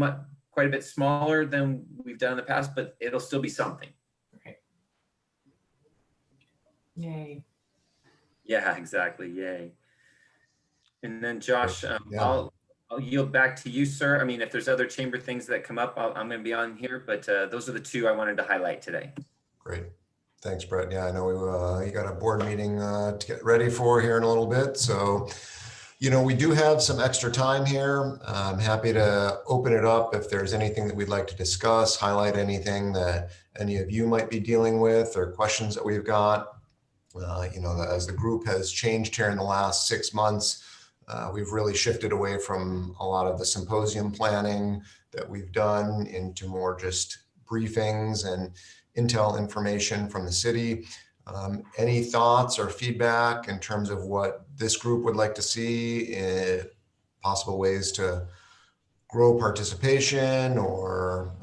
quite a bit smaller than we've done in the past, but it'll still be something. Yay. Yeah, exactly. Yay. And then Josh, Yeah. I'll yield back to you, sir. I mean, if there's other chamber things that come up, I'm going to be on here, but those are the two I wanted to highlight today. Great. Thanks, Bret. Yeah, I know you got a board meeting to get ready for here in a little bit. So, you know, we do have some extra time here. I'm happy to open it up if there's anything that we'd like to discuss, highlight anything that any of you might be dealing with, or questions that we've got. You know, as the group has changed here in the last 6 months, we've really shifted away from a lot of the symposium planning that we've done into more just briefings and intel information from the city. Any thoughts or feedback in terms of what this group would like to see, possible ways to grow participation, or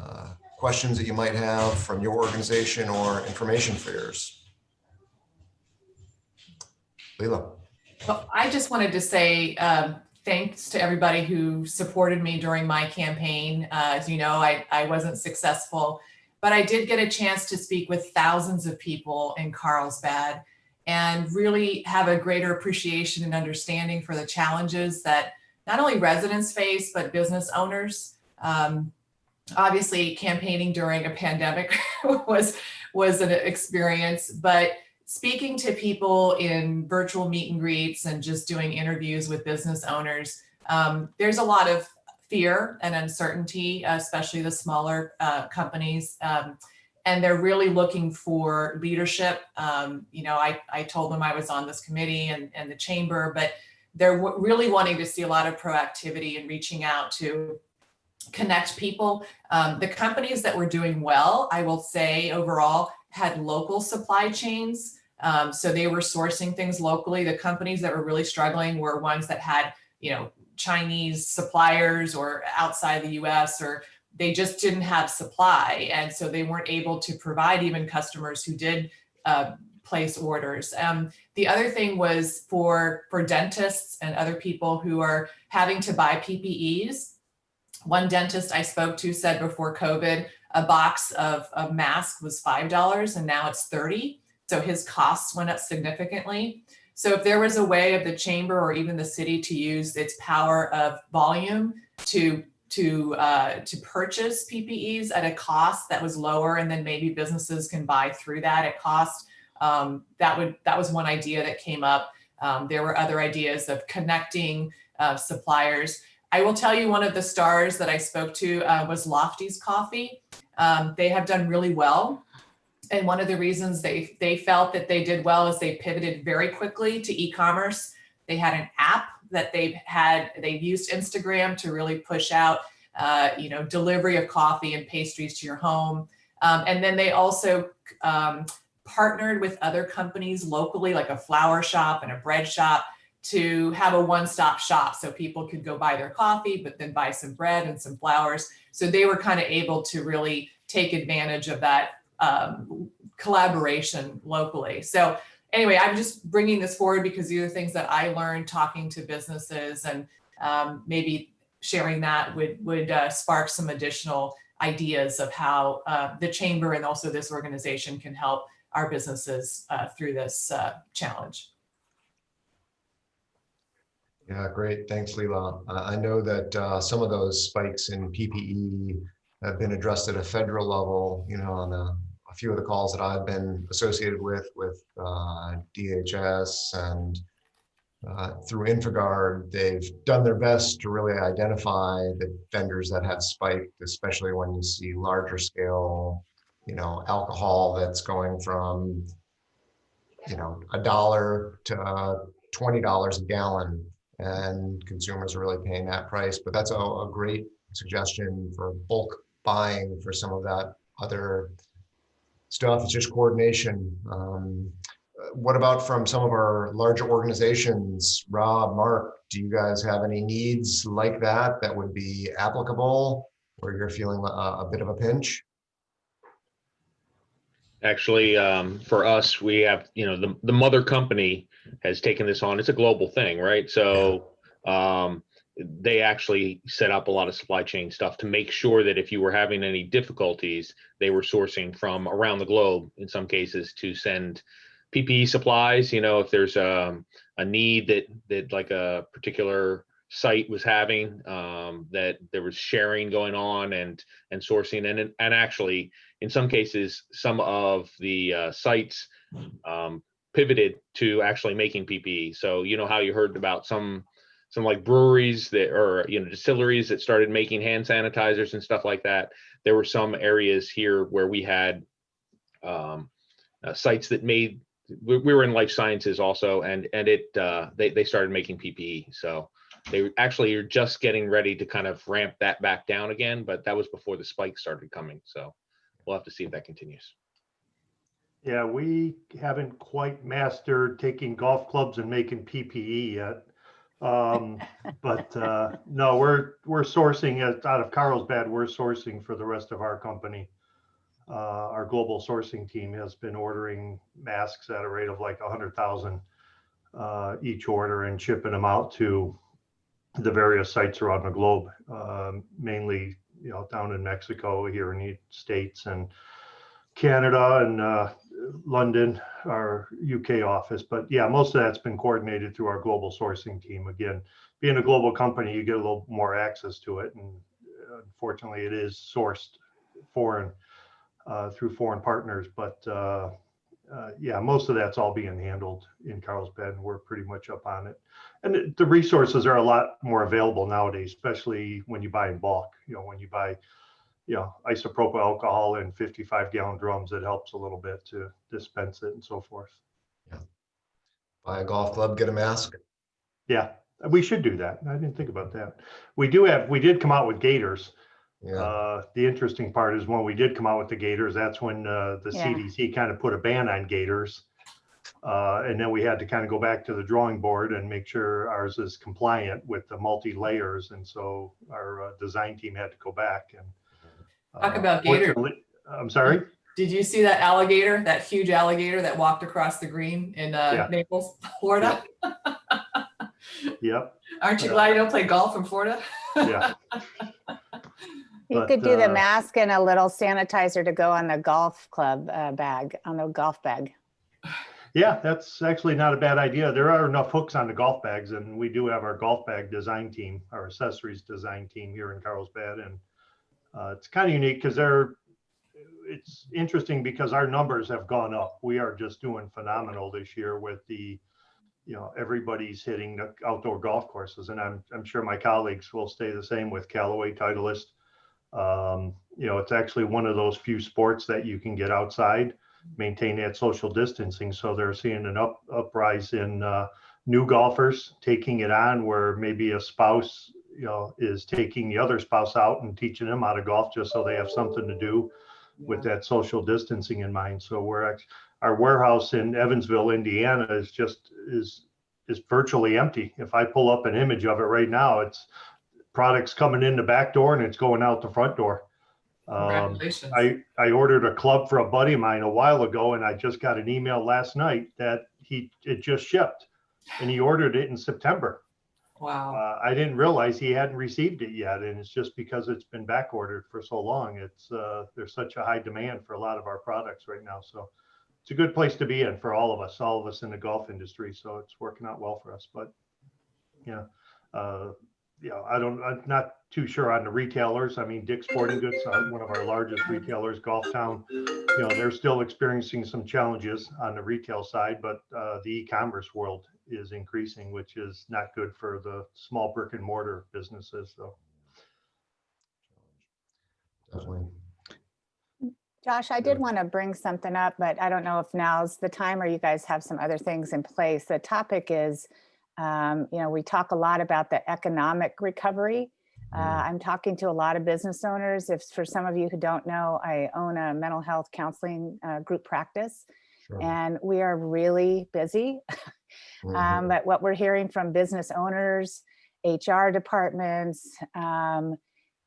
questions that you might have from your organization or information for yours? Lela. Well, I just wanted to say thanks to everybody who supported me during my campaign. As you know, I wasn't successful, but I did get a chance to speak with thousands of people in Carlsbad and really have a greater appreciation and understanding for the challenges that not only residents face, but business owners. Obviously, campaigning during a pandemic was an experience, but speaking to people in virtual meet and greets and just doing interviews with business owners, there's a lot of fear and uncertainty, especially the smaller companies. And they're really looking for leadership. You know, I told them I was on this committee and the chamber, but they're really wanting to see a lot of proactivity and reaching out to connect people. The companies that were doing well, I will say overall, had local supply chains. So they were sourcing things locally. The companies that were really struggling were ones that had, Chinese suppliers or outside the US, or they just didn't have supply. And so they weren't able to provide even customers who did place orders. The other thing was for dentists and other people who are having to buy PPEs. One dentist I spoke to said before COVID, a box of masks was $5 and now it's $30. So his costs went up significantly. So if there was a way of the chamber or even the city to use its power of volume to purchase PPEs at a cost that was lower, and then maybe businesses can buy through that at cost, that was one idea that came up. There were other ideas of connecting suppliers. I will tell you, one of the stars that I spoke to was Lofty's Coffee. They have done really well. And one of the reasons they felt that they did well is they pivoted very quickly to e-commerce. They had an app that they've used Instagram to really push out, delivery of coffee and pastries to your home. And then they also partnered with other companies locally, like a flower shop and a bread shop, to have a one-stop shop so people could go buy their coffee, but then buy some bread and some flowers. So they were kind of able to really take advantage of that collaboration locally. So anyway, I'm just bringing this forward because these are things that I learned talking to businesses, and maybe sharing that would spark some additional ideas of how the chamber and also this organization can help our businesses through this challenge. Yeah, great. Thanks, Lela. I know that some of those spikes in PPE have been addressed at a federal level, on a few of the calls that I've been associated with DHS and through Infogard. They've done their best to really identify the vendors that have spiked, especially when you see larger scale, alcohol that's going from, $1 to $20 a gallon, and consumers are really paying that price. But that's a great suggestion for bulk buying for some of that other stuff. It's just coordination. What about from some of our larger organizations? Rob, Mark, do you guys have any needs like that would be applicable, or you're feeling a bit of a pinch? Actually, for us, we have, the mother company has taken this on. It's a global thing, right? So they actually set up a lot of supply chain stuff to make sure that if you were having any difficulties, they were sourcing from around the globe, in some cases, to send PPE supplies. If there's a need that like a particular site was having, that there was sharing going on and sourcing, and actually in some cases some of the sites pivoted to actually making PPE. So how you heard about some like breweries that, or distilleries that started making hand sanitizers and stuff like that. There were some areas here where we had sites that made. We were in life sciences also, and they started making PPE. So they actually are just getting ready to kind of ramp that back down again, but that was before the spike started coming. So we'll have to see if that continues. Yeah, we haven't quite mastered taking golf clubs and making PPE yet. But no, we're sourcing out of Carlsbad. We're sourcing for the rest of our company. Our global sourcing team has been ordering masks at a rate of like 100,000 each order, and shipping them out to the various sites around the globe, mainly down in Mexico, here in the States, and Canada, and London, our UK office. But yeah, most of that's been coordinated through our global sourcing team. Again, being a global company, you get a little more access to it, and unfortunately it is sourced foreign through foreign partners. But yeah, most of that's all being handled in Carlsbad, and we're pretty much up on it. And the resources are a lot more available nowadays, especially when you buy in bulk. When you buy isopropyl alcohol in 55-gallon drums, it helps a little bit to dispense it and so forth. Yeah. Buy a golf club, get a mask. Yeah, We should do that. I didn't think about that. We did come out with gaiters. Yeah. The interesting part is when we did come out with the gaiters, that's when the Yeah. CDC kind of put a ban on gaiters. And then we had to kind of go back to the drawing board and make sure ours is compliant with the multi-layers. And so our design team had to go back and Talk about gator. I'm sorry? Did you see that alligator, that huge alligator that walked across the green in Naples, Florida? Yep. Aren't you glad you don't play golf in Florida? Yeah. You But, could do the mask and a little sanitizer to go on the golf club bag, on the golf bag. Yeah, that's actually not a bad idea. There are enough hooks on the golf bags, and we do have our golf bag design team, our accessories design team here in Carlsbad. And it's kind of unique because it's interesting because our numbers have gone up. We are just doing phenomenal this year with everybody's hitting the outdoor golf courses. And I'm sure my colleagues will stay the same with Callaway, Titleist. It's actually one of those few sports that you can get outside, maintain that social distancing. So they're seeing an uprise in new golfers taking it on, where maybe a spouse, is taking the other spouse out and teaching them how to golf just so they have something to do with that social distancing in mind. So our warehouse in Evansville, Indiana is virtually empty. If I pull up an image of it right now, it's products coming in the back door and it's going out the front door. Congratulations. I ordered a club for a buddy of mine a while ago, and I just got an email last night that it just shipped, and he ordered it in September. Wow. I didn't realize he hadn't received it yet, and it's just because it's been back ordered for so long. There's such a high demand for a lot of our products right now, so it's a good place to be in for all of us in the golf industry. So it's working out well for us. But I'm not too sure on the retailers. I mean, Dick's Sporting Goods, one of our largest retailers, Golf Town, they're still experiencing some challenges on the retail side, but the e-commerce world is increasing, which is not good for the small brick and mortar businesses. So Definitely. Josh, I did want to bring something up, but I don't know if now's the time or you guys have some other things in place. The topic is, we talk a lot about the economic recovery. I'm talking to a lot of business owners. If for some of you who don't know, I own a mental health counseling group practice, and we are really busy. But what we're hearing from business owners, HR departments,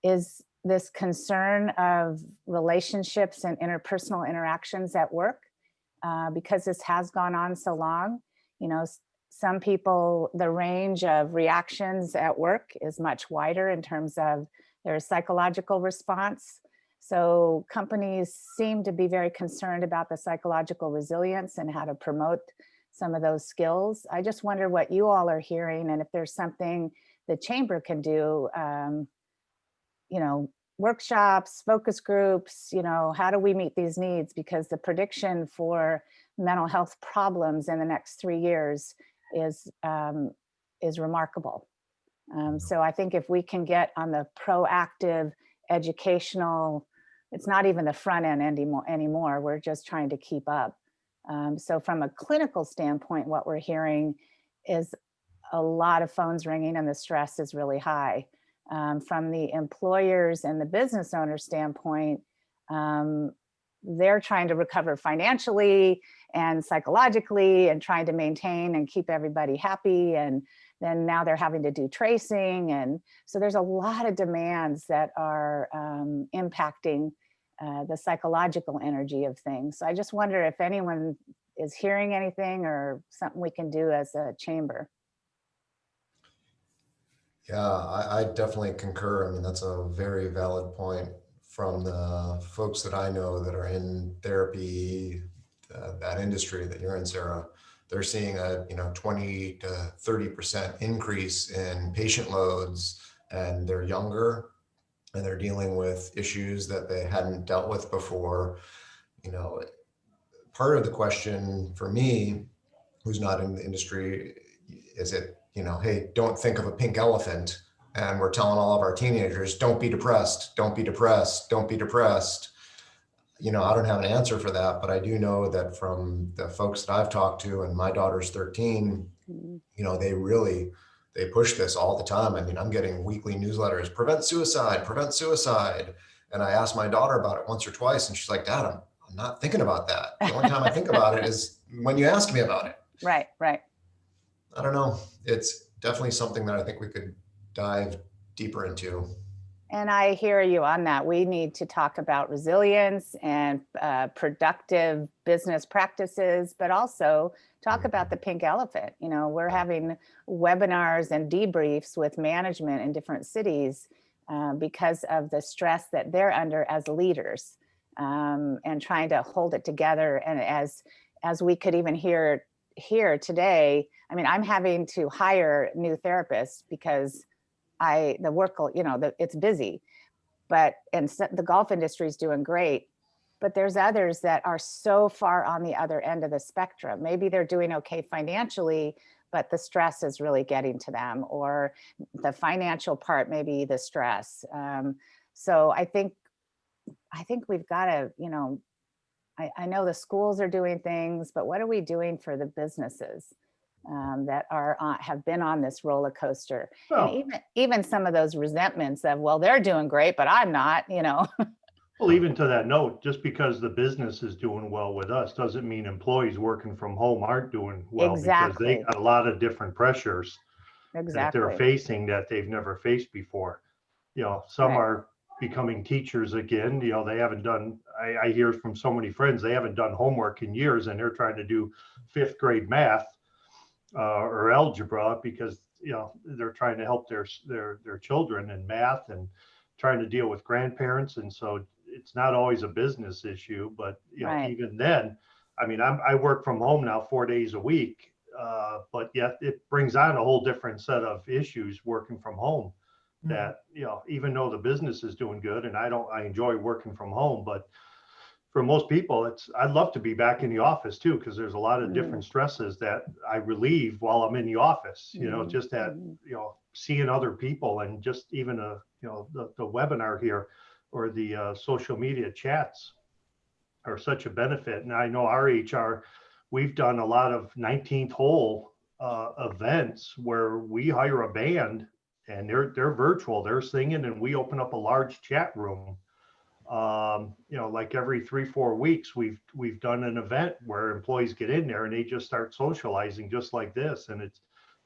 is this concern of relationships and interpersonal interactions at work, because this has gone on so long. Some people, the range of reactions at work is much wider in terms of their psychological response. So companies seem to be very concerned about the psychological resilience and how to promote some of those skills. I just wonder what you all are hearing, and if there's something the chamber can do, workshops, focus groups, how do we meet these needs? Because the prediction for mental health problems in the next 3 years is remarkable. So I think if we can get on the proactive educational, it's not even the front end anymore. We're just trying to keep up. So from a clinical standpoint, what we're hearing is a lot of phones ringing and the stress is really high. From the employers and the business owner standpoint, they're trying to recover financially and psychologically and trying to maintain and keep everybody happy. And then now they're having to do tracing. And so there's a lot of demands that are impacting the psychological energy of things. So I just wonder if anyone is hearing anything or something we can do as a chamber. Yeah, I definitely concur. I mean, that's a very valid point from the folks that I know that are in therapy, that industry that you're in, Sarah. They're seeing a 20 to 30% increase in patient loads, and they're younger and they're dealing with issues that they hadn't dealt with before. Part of the question for me, who's not in the industry, is it, hey, don't think of a pink elephant. And we're telling all of our teenagers, don't be depressed, don't be depressed, don't be depressed. I don't have an answer for that, but I do know that from the folks that I've talked to, and my daughter's 13, they really they push this all the time. I mean, I'm getting weekly newsletters, prevent suicide, prevent suicide. And I asked my daughter about it once or twice, and she's like, Dad, I'm not thinking about that. The only time I think about it is when you ask me about it. Right, right. I don't know. It's definitely something that I think we could dive deeper into. And I hear you on that. We need to talk about resilience and productive business practices, but also talk about the pink elephant. You know, we're having webinars and debriefs with management in different cities because of the stress that they're under as leaders, and trying to hold it together. And as we could even hear here today, I mean, I'm having to hire new therapists because the work, you know, it's busy, and the golf industry is doing great, but there's others that are so far on the other end of the spectrum. Maybe they're doing okay financially, but the stress is really getting to them, or the financial part, maybe the stress. So I think we've got to, you know, I know the schools are doing things, but what are we doing for the businesses that have been on this roller coaster? Well, and even some of those resentments of, well, they're doing great, but I'm not, you know. well, even to that note, just because the business is doing well with us doesn't mean employees working from home aren't doing well. Exactly. Because they got a lot of different pressures that they're Exactly. facing that they've never faced before. You know, some Right. are becoming teachers again. You know, they haven't done, I hear from so many friends, they haven't done homework in years, and they're trying to do 5th grade math or algebra because, you know, they're trying to help their children in math and trying to deal with grandparents. And so it's not always a business issue, but, you know, Right. even then, I mean, I work from home now 4 days a week, but yet it brings on a whole different set of issues working from home that, you know, even though the business is doing good and I enjoy working from home, but for most people, I'd love to be back in the office too, because there's a lot of different stresses that I relieve while I'm in the office, you know, just that, you know, seeing other people, and just even you know, the webinar here or the social media chats are such a benefit. And I know our HR, we've done a lot of 19th hole events where we hire a band and they're virtual, they're singing, and we open up a large chat room. You know, like every 3-4 weeks, we've done an event where employees get in there and they just start socializing just like this. And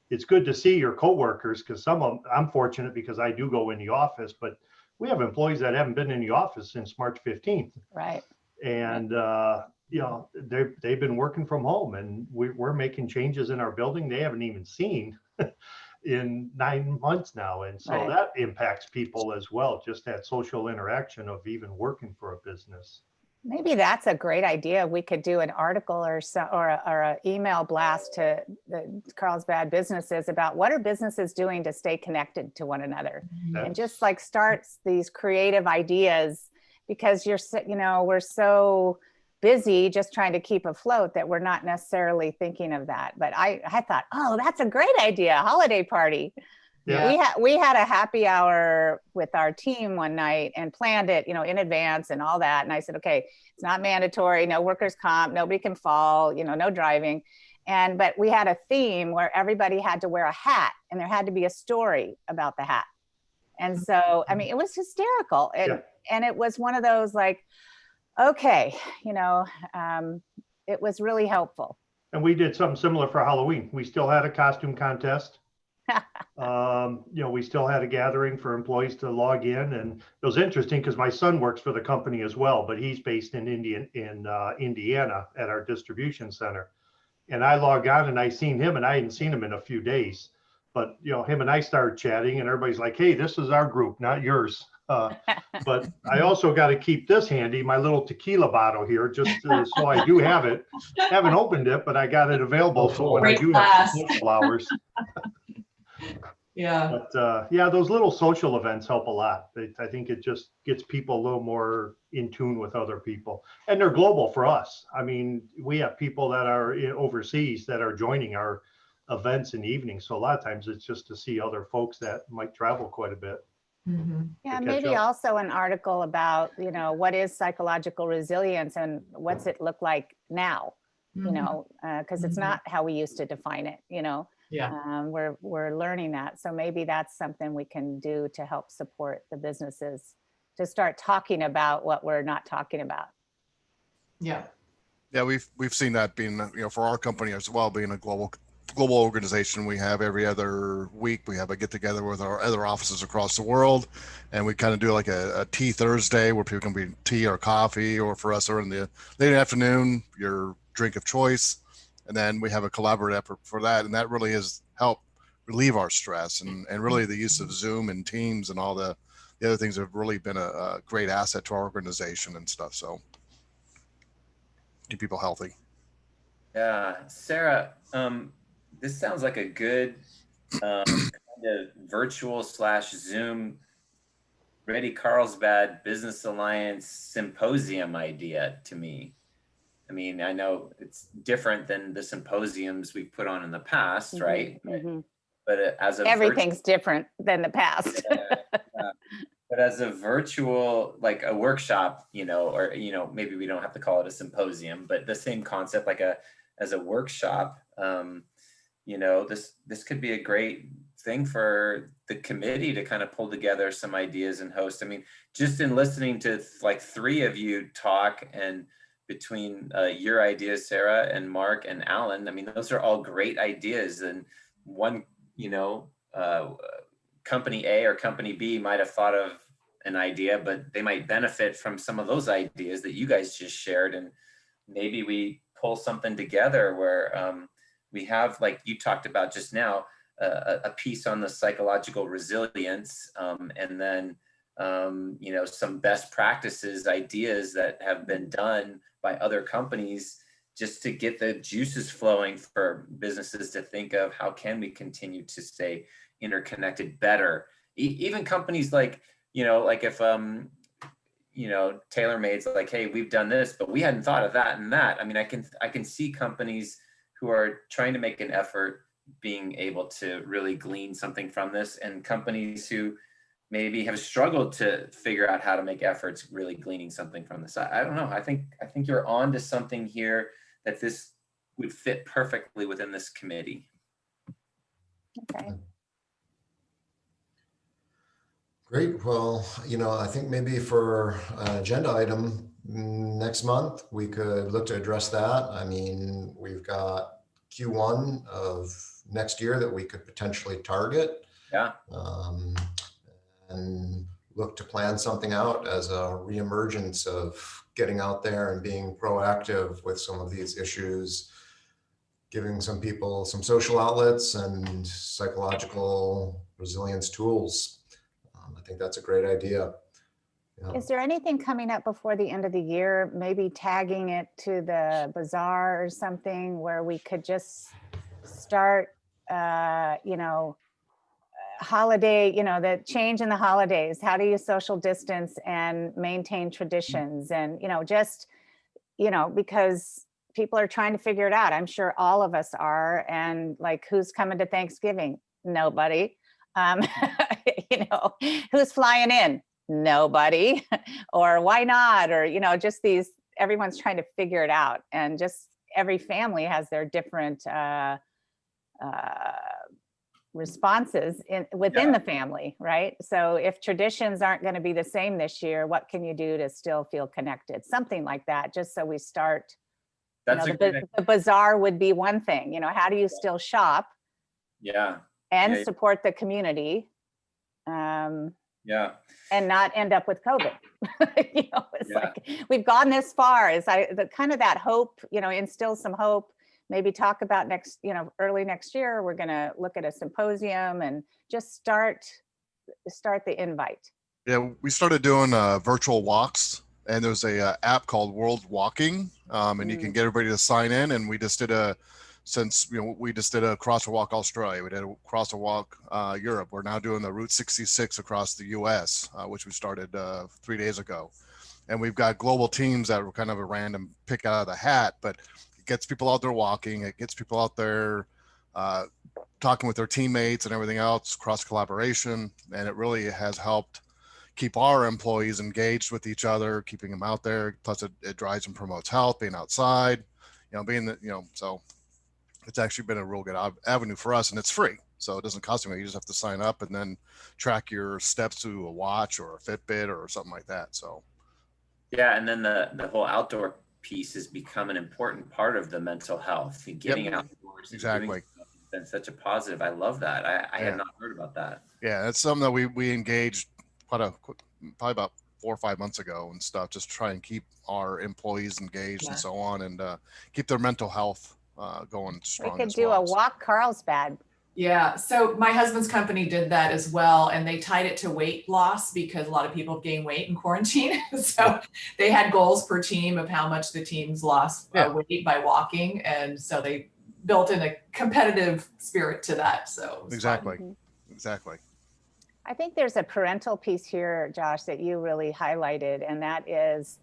it's good to see your coworkers, because some of them, I'm fortunate because I do go in the office, but we have employees that haven't been in the office since March 15th. Right. And you know, they've been working from home, and we're making changes in our building they haven't even seen in 9 months now. And so Right. that impacts people as well, just that social interaction of even working for a business. Maybe that's a great idea. We could do an article or an email blast to the Carlsbad businesses about what are businesses doing to stay connected to one another, and just like start these creative ideas, because you know, we're so busy just trying to keep afloat that we're not necessarily thinking of that. But I thought, oh, that's a great idea, holiday party. Yeah. We had a happy hour with our team one night and planned it, you know, in advance and all that. And I said, okay, it's not mandatory, no workers' comp, nobody can fall, you know, no driving. But we had a theme where everybody had to wear a hat, and there had to be a story about the hat. And so, I mean, it was hysterical. And it was one of those like, okay, you know, it was really helpful. And we did something similar for Halloween. We still had a costume contest. You know, we still had a gathering for employees to log in, and it was interesting because my son works for the company as well, but he's based in Indiana at our distribution center. And I logged on and I seen him, and I hadn't seen him in a few days. But, you know, him and I started chatting, and everybody's like, hey, this is our group, not yours. But I also got to keep this handy, my little tequila bottle here, just so I do have it. Haven't opened it, but I got it available for when I do have social hours. Yeah. But yeah, those little social events help a lot. I think it just gets people a little more in tune with other people, and they're global for us. I mean, we have people that are overseas that are joining our events in the evening. So a lot of times it's just to see other folks that might travel quite a bit. Yeah, maybe also an article about, you know, what is psychological resilience and what's it look like now, you know, because it's not how we used to define it, you know. Yeah. We're learning that. So maybe that's something we can do to help support the businesses to start talking about what we're not talking about. Yeah. Yeah, we've seen that being, for our company as well, being a global organization. We have every other week, we have a get together with our other offices across the world, and we kind of do like a tea Thursday where people can be tea or coffee, or for us, or in the late afternoon, your drink of choice. And then we have a collaborative effort for that. And that really has helped relieve our stress, and really the use of Zoom and Teams and all the other things have really been a great asset to our organization and stuff. So keep people healthy. Yeah, Sarah, this sounds like a good kind of virtual / Zoom Ready Carlsbad Business Alliance symposium idea to me. I mean, I know it's different than the symposiums we've put on in the past, right? But as a everything's different than the past. But as a virtual, like a workshop, or maybe we don't have to call it a symposium, but the same concept, like as a workshop, this could be a great thing for the committee to kind of pull together some ideas and host. I mean, just in listening to like three of you talk, and between your ideas, Sarah and Mark and Alan, I mean, those are all great ideas. And one, company A or company B might have thought of an idea, but they might benefit from some of those ideas that you guys just shared. And maybe we pull something together where we have, like you talked about just now, a piece on the psychological resilience, and then some best practices, ideas that have been done by other companies, just to get the juices flowing for businesses to think of how can we continue to stay interconnected better. Even companies like, like if TaylorMade's like, hey, we've done this, but we hadn't thought of that and that. I mean, I can see companies who are trying to make an effort being able to really glean something from this, and companies who maybe have struggled to figure out how to make efforts really gleaning something from this. I don't know. I think you're on to something here, that this would fit perfectly within this committee. Okay. Great. Well, I think maybe for an agenda item next month, we could look to address that. I mean, we've got Q1 of next year that we could potentially target. Yeah. And look to plan something out as a reemergence of getting out there and being proactive with some of these issues, giving some people some social outlets and psychological resilience tools. I think that's a great idea. Yeah. Is there anything coming up before the end of the year, maybe tagging it to the bazaar or something, where we could just start, holiday, the change in the holidays? How do you social distance and maintain traditions? And, because people are trying to figure it out. I'm sure all of us are. And like, who's coming to Thanksgiving? Nobody. Who's flying in? Nobody. Or why not? Or, just these, everyone's trying to figure it out. And just every family has their different responses within the family, right? So if traditions aren't going to be the same this year, what can you do to still feel connected? Something like that, just so we start. The bazaar would be one thing. How do you still shop? Yeah. And support the community? Yeah. And not end up with COVID. It's like we've gone this far. Is kind of that hope, instill some hope. Maybe talk about early next year, we're going to look at a symposium and just start the invite. Yeah, we started doing virtual walks, and there's a app called World Walking, and you can get everybody to sign in. And we just did we just did a Cross the Walk Australia. We did a Cross the Walk Europe. We're now doing the Route 66 across the US, which we started 3 days ago. And we've got global teams that were kind of a random pick out of the hat, but it gets people out there walking. It gets people out there talking with their teammates and everything else, cross collaboration. And it really has helped keep our employees engaged with each other, keeping them out there. Plus it drives and promotes health, being outside, so it's actually been a real good avenue for us, and it's free. So it doesn't cost anything. You just have to sign up and then track your steps to a watch or a Fitbit or something like that. So Yeah, and then the whole outdoor piece has become an important part of the mental health. Getting outdoors and exactly. doing stuff has been such a positive. I love that. I had not heard about that. Yeah, that's something that we engaged probably about 4 or 5 months ago and stuff, just try and keep our employees engaged and so on, and keep their mental health going strong. We could do a walk Carlsbad. Yeah, so my husband's company did that as well, and they tied it to weight loss because a lot of people gain weight in quarantine. So they had goals per team of how much the teams lost weight by walking, and so they built in a competitive spirit to that. So exactly. I think there's a parental piece here, Josh, that you really highlighted, and that is,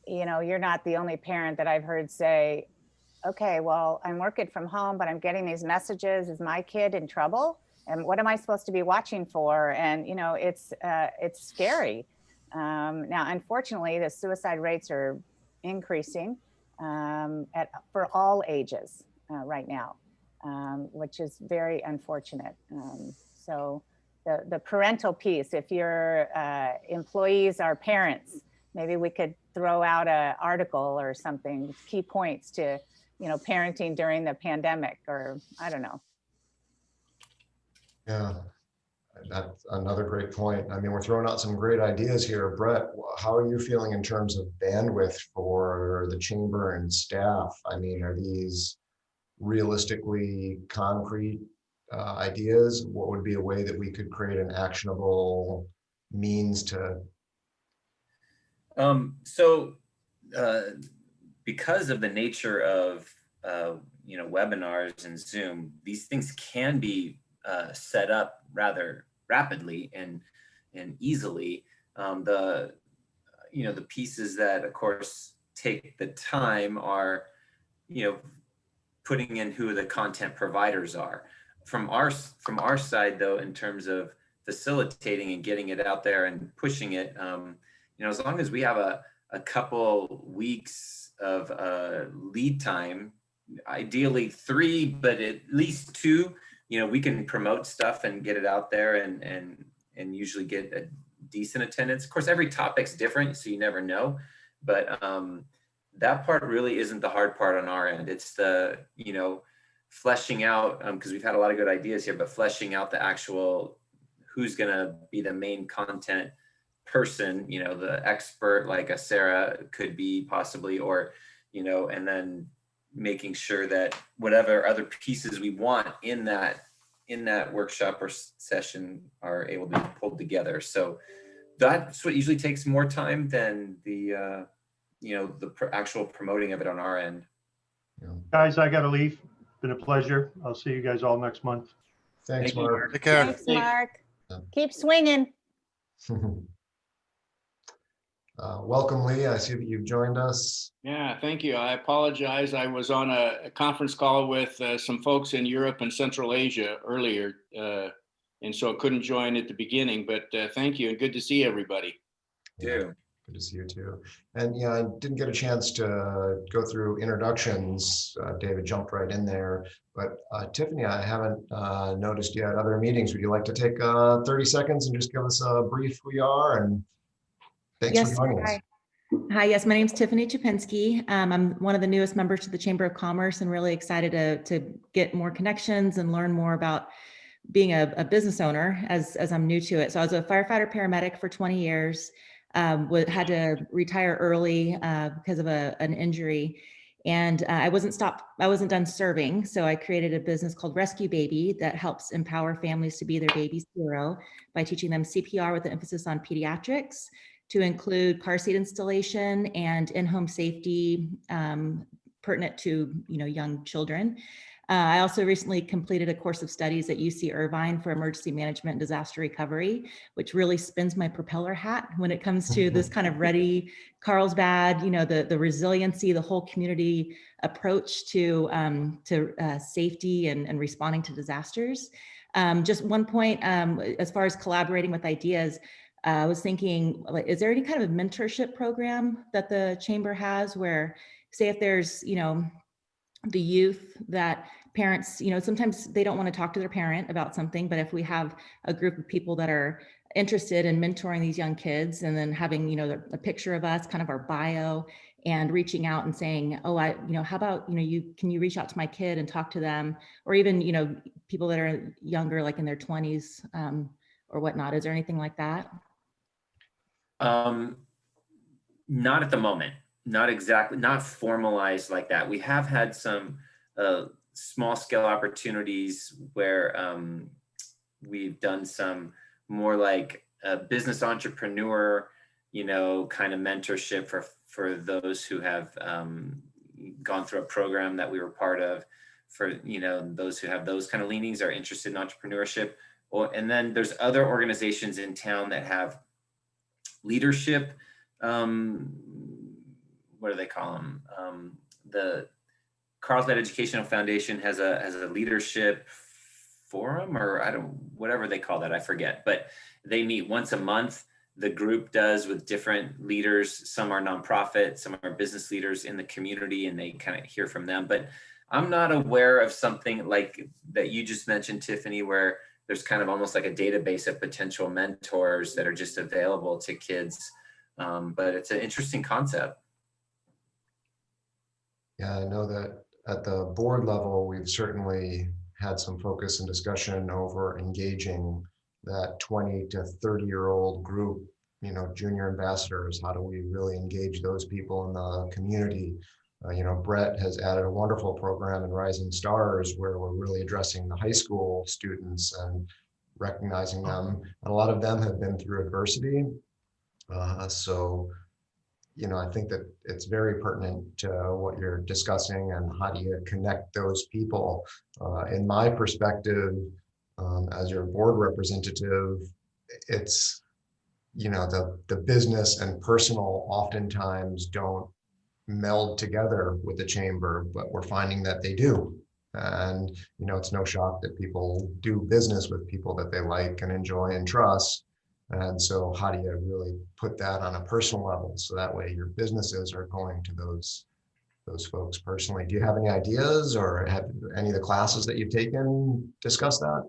you know, you're not the only parent that I've heard say, okay, well, I'm working from home, but I'm getting these messages. Is my kid in trouble? And what am I supposed to be watching for? And, you know, it's scary. Now, unfortunately, the suicide rates are increasing for all ages right now, which is very unfortunate. So the parental piece, if your employees are parents, maybe we could throw out an article or something, key points to, you know, parenting during the pandemic, or I don't know. Yeah, that's another great point. I mean, we're throwing out some great ideas here. Bret, how are you feeling in terms of bandwidth for the chamber and staff? I mean, are these realistically concrete ideas? What would be a way that we could create an actionable means to? Because of the nature of you know, webinars and Zoom, these things can be set up rather rapidly and easily. You know, the pieces that, of course, take the time are, you know, putting in who the content providers are. From our side, though, in terms of facilitating and getting it out there and pushing it, you know, as long as we have a couple weeks of lead time, ideally 3, but at least 2, you know, we can promote stuff and get it out there and usually get a decent attendance. Of course, every topic's different, so you never know, but that part really isn't the hard part on our end. It's the, you know, fleshing out, because we've had a lot of good ideas here, but fleshing out the actual, who's gonna be the main content person, you know, the expert like a Sara could be possibly, or, you know, and then making sure that whatever other pieces we want in that workshop or session are able to be pulled together. So that's what usually takes more time than the you know, the actual promoting of it on our end. Yeah. Guys, I gotta leave. Been a pleasure. I'll see you guys all next month. Thanks, Mark. Take care. Thanks, Mark. Keep swinging. Welcome, Lee. I see that you've joined us. Yeah, thank you. I apologize. I was on a conference call with some folks in Europe and Central Asia earlier, and so I couldn't join at the beginning, but thank you and good to see everybody. Yeah, good to see you too. And yeah, I didn't get a chance to go through introductions. David jumped right in there, but Tiffany, I haven't noticed yet other meetings. Would you like to take 30 seconds and just give us a brief who you are, and thanks for joining us. Hi, yes, my name is Tiffany Chapinski. I'm one of the newest members to the Chamber of Commerce and really excited to get more connections and learn more about being a business owner as I'm new to it. So I was a firefighter paramedic for 20 years, had to retire early because of an injury. And I wasn't done serving. So I created a business called Rescue Baby that helps empower families to be their baby's hero by teaching them CPR with an emphasis on pediatrics, to include car seat installation and in-home safety pertinent to, you know, young children. I also recently completed a course of studies at UC Irvine for emergency management and disaster recovery, which really spins my propeller hat when it comes to this kind of Ready Carlsbad, you know, the resiliency, the whole community approach to safety and responding to disasters. Just one point, as far as collaborating with ideas, I was thinking, like, is there any kind of a mentorship program that the chamber has where, say, if there's, you know, the youth that parents, sometimes they don't want to talk to their parent about something, but if we have a group of people that are interested in mentoring these young kids, and then having, a picture of us, kind of our bio, and reaching out and saying, oh, how about, can you reach out to my kid and talk to them? Or even, people that are younger, like in their 20s or whatnot. Is there anything like that? Not at the moment, not exactly, not formalized like that. We have had some small scale opportunities where we've done some more like business entrepreneur, kind of mentorship for those who have gone through a program that we were part of, for, those who have those kind of leanings, are interested in entrepreneurship. And then there's other organizations in town that have leadership, what do they call them? The Carlsbad Educational Foundation has a leadership forum, or whatever they call that, I forget, but they meet once a month. The group does, with different leaders. Some are nonprofit, some are business leaders in the community, and they kind of hear from them. But I'm not aware of something like that you just mentioned, Tiffany, where there's kind of almost like a database of potential mentors that are just available to kids. But it's an interesting concept. Yeah, I know that at the board level, we've certainly had some focus and discussion over engaging that 20 to 30-year-old group, junior ambassadors. How do we really engage those people in the community? Bret has added a wonderful program in Rising Stars, where we're really addressing the high school students and recognizing them. And a lot of them have been through adversity. So I think that it's very pertinent to what you're discussing, and how do you connect those people? In my perspective, as your board representative, it's, the business and personal oftentimes don't meld together with the chamber, but we're finding that they do. And, it's no shock that people do business with people that they like and enjoy and trust. And so how do you really put that on a personal level, so that way your businesses are going to those folks personally? Do you have any ideas, or have any of the classes that you've taken discussed that?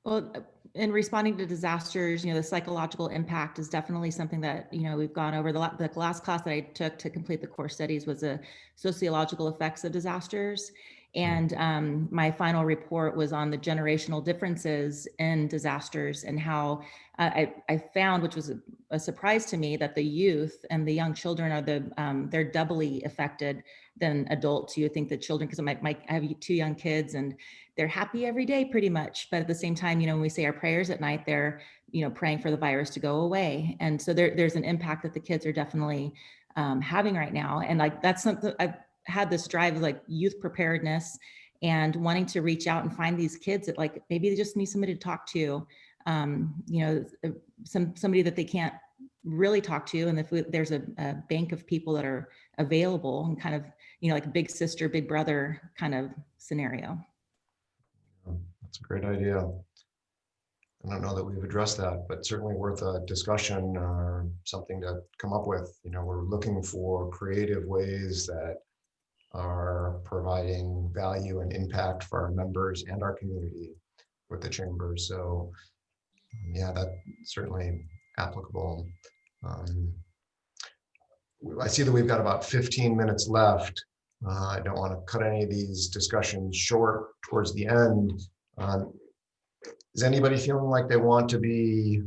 Well, in responding to disasters, the psychological impact is definitely something that, we've gone over. The last class that I took to complete the core studies was a sociological effects of disasters. And my final report was on the generational differences in disasters, and how I found, which was a surprise to me, that the youth and the young children are they're doubly affected than adults. You would think that children, because I have 2 young kids, and they're happy every day pretty much. But at the same time, when we say our prayers at night, they're, praying for the virus to go away. And so there's an impact that the kids are definitely having right now. And like, that's something I've had this drive of, like, youth preparedness, and wanting to reach out and find these kids that, like, maybe they just need somebody to talk to, somebody that they can't really talk to. And if there's a bank of people that are available, and kind of, like a big sister, big brother kind of scenario. That's a great idea. I don't know that we've addressed that, but certainly worth a discussion, or something to come up with. We're looking for creative ways that are providing value and impact for our members and our community with the chamber. So yeah, that's certainly applicable. I see that we've got about 15 minutes left. I don't want to cut any of these discussions short towards the end. Is anybody feeling like they want to be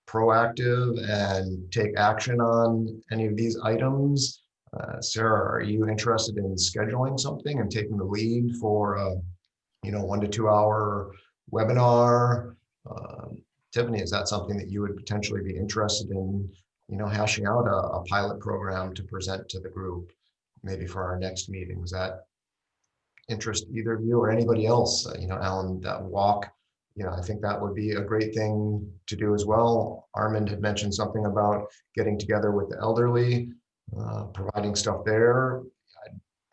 proactive and take action on any of these items? Sara, are you interested in scheduling something and taking the lead for a 1 to 2 hour webinar? Tiffany, is that something that you would potentially be interested in, hashing out a pilot program to present to the group, maybe for our next meeting? Does that interest either of you or anybody else? Alan, that walk, I think that would be a great thing to do as well. Armand had mentioned something about getting together with the elderly, providing stuff there.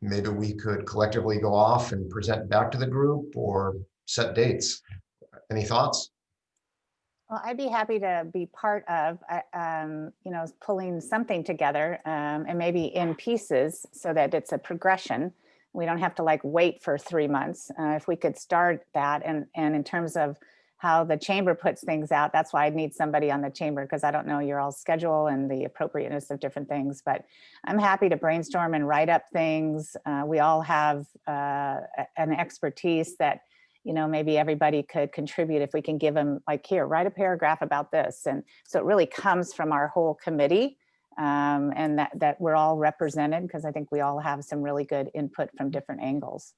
Maybe we could collectively go off and present back to the group, or set dates. Any thoughts? Well, I'd be happy to be part of, pulling something together, and maybe in pieces, so that it's a progression. We don't have to like wait for 3 months. If we could start that, and in terms of how the chamber puts things out, that's why I need somebody on the chamber, because I don't know your all schedule and the appropriateness of different things, but I'm happy to brainstorm and write up things. We all have an expertise that, you know, maybe everybody could contribute if we can give them like, here, write a paragraph about this. And so it really comes from our whole committee, and that we're all represented, because I think we all have some really good input from different angles.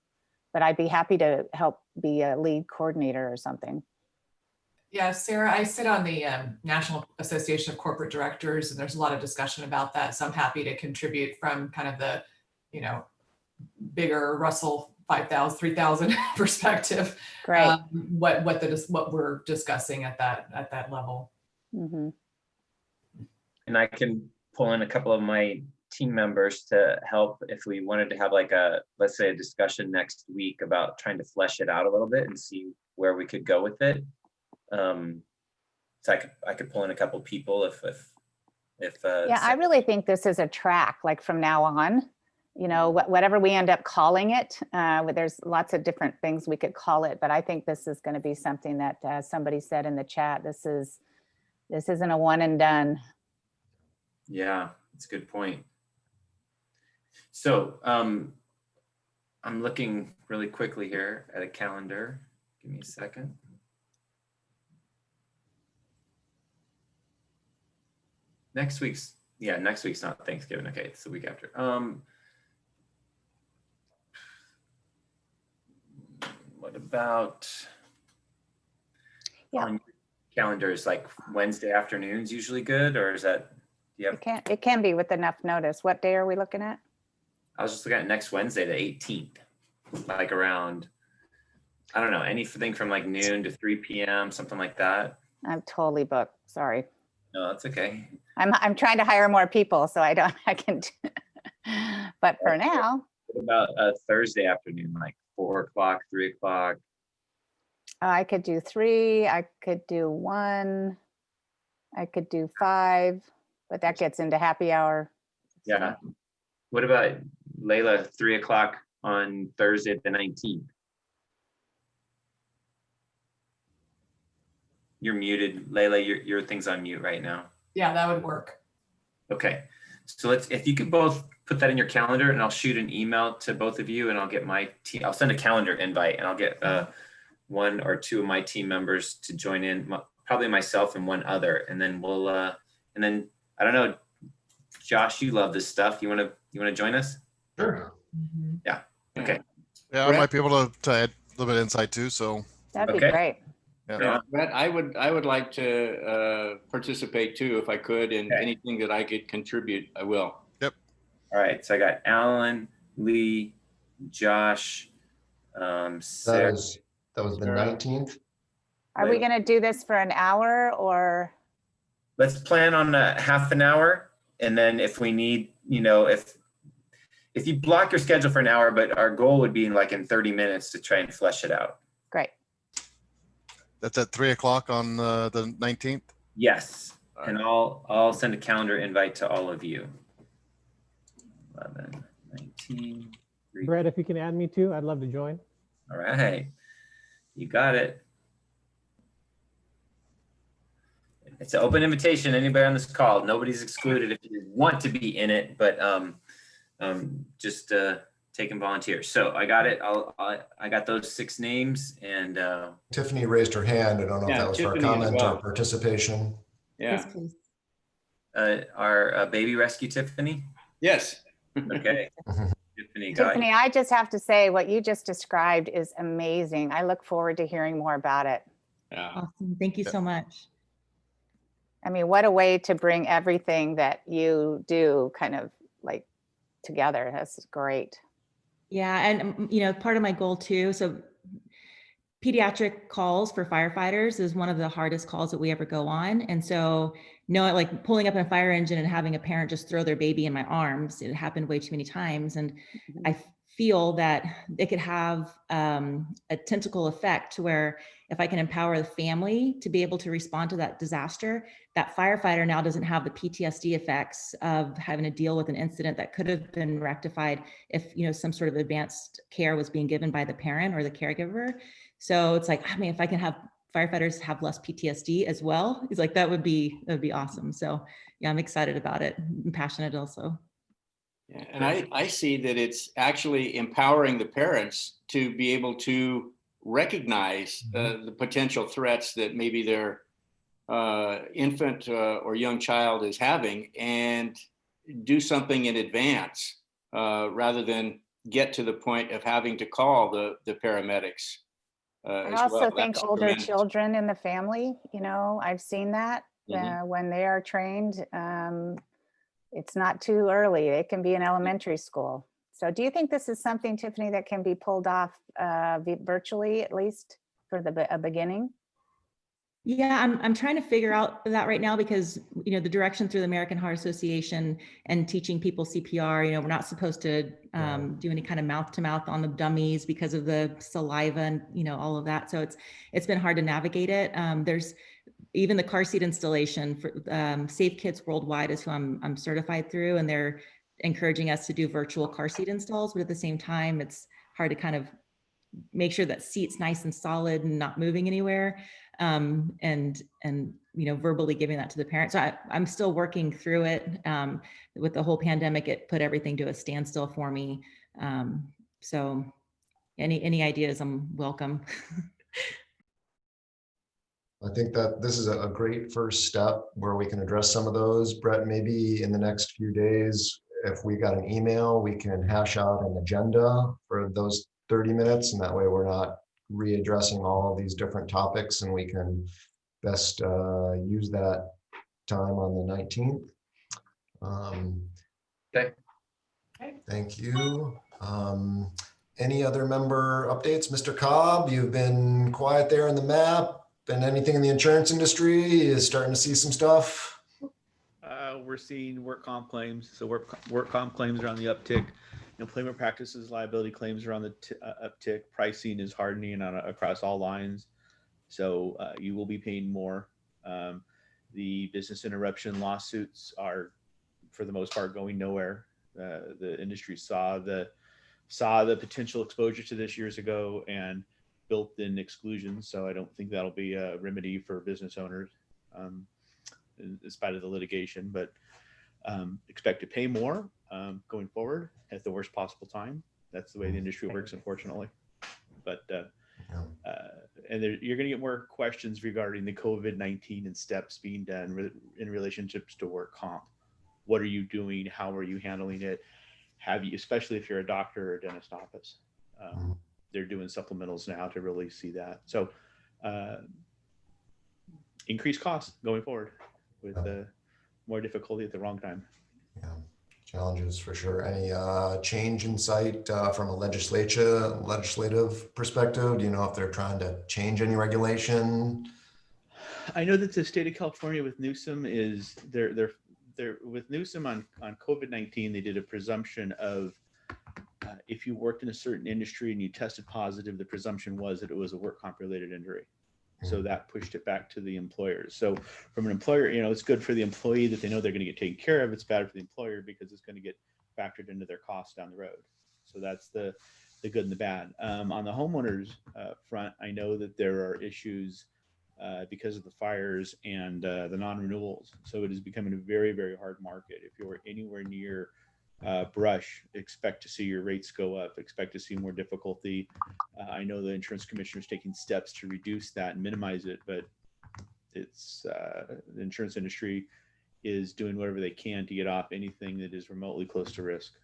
But I'd be happy to help be a lead coordinator or something. Yeah, Sarah, I sit on the National Association of Corporate Directors, and there's a lot of discussion about that. So I'm happy to contribute from kind of the, you know, bigger Russell 5,000, 3,000 perspective. Great. What we're discussing at that level. Mm-hmm. And I can pull in a couple of my team members to help if we wanted to have like let's say a discussion next week about trying to flesh it out a little bit and see where we could go with it. So I could pull in a couple of people if Yeah, I really think this is a track, like from now on, you know, whatever we end up calling it, there's lots of different things we could call it, but I think this is going to be something that, as somebody said in the chat, this isn't a one and done. Yeah, that's a good point. So I'm looking really quickly here at a calendar. Give me a second. Next week's not Thanksgiving. Okay, it's the week after. What about on calendars, like Wednesday afternoons usually good, or is that, It can be with enough notice. What day are we looking at? I was just looking at next Wednesday, the 18th, like around, I don't know, anything from like noon to 3 p.m., something like that. I'm totally booked. Sorry. No, that's okay. I'm trying to hire more people, so I can, but for now. What about a Thursday afternoon, like 4 o'clock, 3 o'clock? I could do 3, I could do 1, I could do 5, but that gets into happy hour. Yeah. What about Lela, 3 o'clock on Thursday, the 19th? You're muted, Lela, your thing's on mute right now. Yeah, that would work. Okay, so if you could both put that in your calendar, and I'll shoot an email to both of you, and I'll get my team, I'll send a calendar invite, and I'll get 1 or 2 of my team members to join in, probably myself and 1 other, and then we'll and then I don't know, Josh, you love this stuff. You want to join us? Sure. Mm-hmm. Yeah. Okay. Yeah, I might be able to add a little bit of insight too. So that'd be great. Yeah. Brett, I would like to participate too, if I could, and anything that I could contribute, I will. Yep. All right. So I got Alan, Lee, Josh, Sarah. That was the 19th. Are we going to do this for an hour, or? Let's plan on a half an hour, and then if we need, you know, if you block your schedule for an hour, but our goal would be like in 30 minutes to try and flesh it out. Great. That's at 3 o'clock on the 19th. Yes, and I'll send a calendar invite to all of you. 11, 19. Brett, if you can add me too, I'd love to join. All right, you got it. It's an open invitation. Anybody on this call, nobody's excluded if you want to be in it, but just taking volunteers. So I got it. I got those 6 names, and Tiffany raised her hand. I don't know if that was for a comment or participation. Yeah. Yes, please. Our baby rescue Tiffany. Yes. Okay. Tiffany, got it. Tiffany, I just have to say what you just described is amazing. I look forward to hearing more about it. Yeah. Awesome. Thank you so much. I mean, what a way to bring everything that you do kind of like together. That's great. Yeah, and you know, part of my goal too, so pediatric calls for firefighters is one of the hardest calls that we ever go on. And so like pulling up in a fire engine and having a parent just throw their baby in my arms, it happened way too many times. And I feel that it could have a tentacle effect to where if I can empower the family to be able to respond to that disaster, that firefighter now doesn't have the PTSD effects of having to deal with an incident that could have been rectified if, you know, some sort of advanced care was being given by the parent or the caregiver. So it's like, I mean, if I can have firefighters have less PTSD as well, he's like, that would be awesome. So yeah, I'm excited about it. I'm passionate also. Yeah, and I see that it's actually empowering the parents to be able to recognize the potential threats that maybe their infant or young child is having and do something in advance rather than get to the point of having to call the paramedics. I as also well. think That's older tremendous. children in the family, you know, I've seen that when they are trained. It's not too early. It can be in elementary school. So do you think this is something, Tiffany, that can be pulled off virtually, at least for a beginning? Yeah, I'm trying to figure out that right now because, you know, the direction through the American Heart Association and teaching people CPR, you know, we're not supposed to do any kind of mouth to mouth on the dummies because of the saliva and, you know, all of that. So it's been hard to navigate it. There's even the car seat installation for Safe Kids Worldwide is who I'm certified through, and they're encouraging us to do virtual car seat installs, but at the same time, it's hard to kind of make sure that seat's nice and solid and not moving anywhere. And you know, verbally giving that to the parents. So I'm still working through it. With the whole pandemic, it put everything to a standstill for me. So any ideas, I'm welcome. I think that this is a great first step where we can address some of those. Bret, maybe in the next few days, if we got an email, we can hash out an agenda for those 30 minutes. And that way we're not readdressing all of these different topics, and we can best use that time on the 19th. Okay. Thank you. Any other member updates? Mr. Cobb, you've been quiet there in the map. Been anything in the insurance industry? Is starting to see some stuff? We're seeing work comp claims. So work comp claims are on the uptick. Employment practices liability claims are on the uptick. Pricing is hardening across all lines. So you will be paying more. The business interruption lawsuits are, for the most part, going nowhere. The industry saw the potential exposure to this years ago and built in exclusions. So I don't think that'll be a remedy for business owners in spite of the litigation, but expect to pay more going forward at the worst possible time. That's the way the industry works, unfortunately. But and you're going to get more questions regarding the COVID-19 and steps being done in relationships to work comp. What are you doing? How are you handling it? Have you, especially if you're a doctor or a dentist office, they're doing supplementals now to really see that. So increased costs going forward with more difficulty at the wrong time. Yeah, challenges for sure. Any change in sight from a legislative perspective? Do you know if they're trying to change any regulation? I know that the state of California with Newsom is they're with Newsom on COVID-19. They did a presumption of if you worked in a certain industry and you tested positive, the presumption was that it was a work comp related injury. So that pushed it back to the employers. So from an employer, you know, it's good for the employee that they know they're going to get taken care of. It's bad for the employer because it's going to get factored into their costs down the road. So that's the good and the bad. On the homeowners front, I know that there are issues because of the fires and the non-renewals. So it is becoming a very, very hard market. If you're anywhere near brush, expect to see your rates go up, expect to see more difficulty. I know the insurance commissioner is taking steps to reduce that and minimize it, but it's the insurance industry is doing whatever they can to get off anything that is remotely close to risk.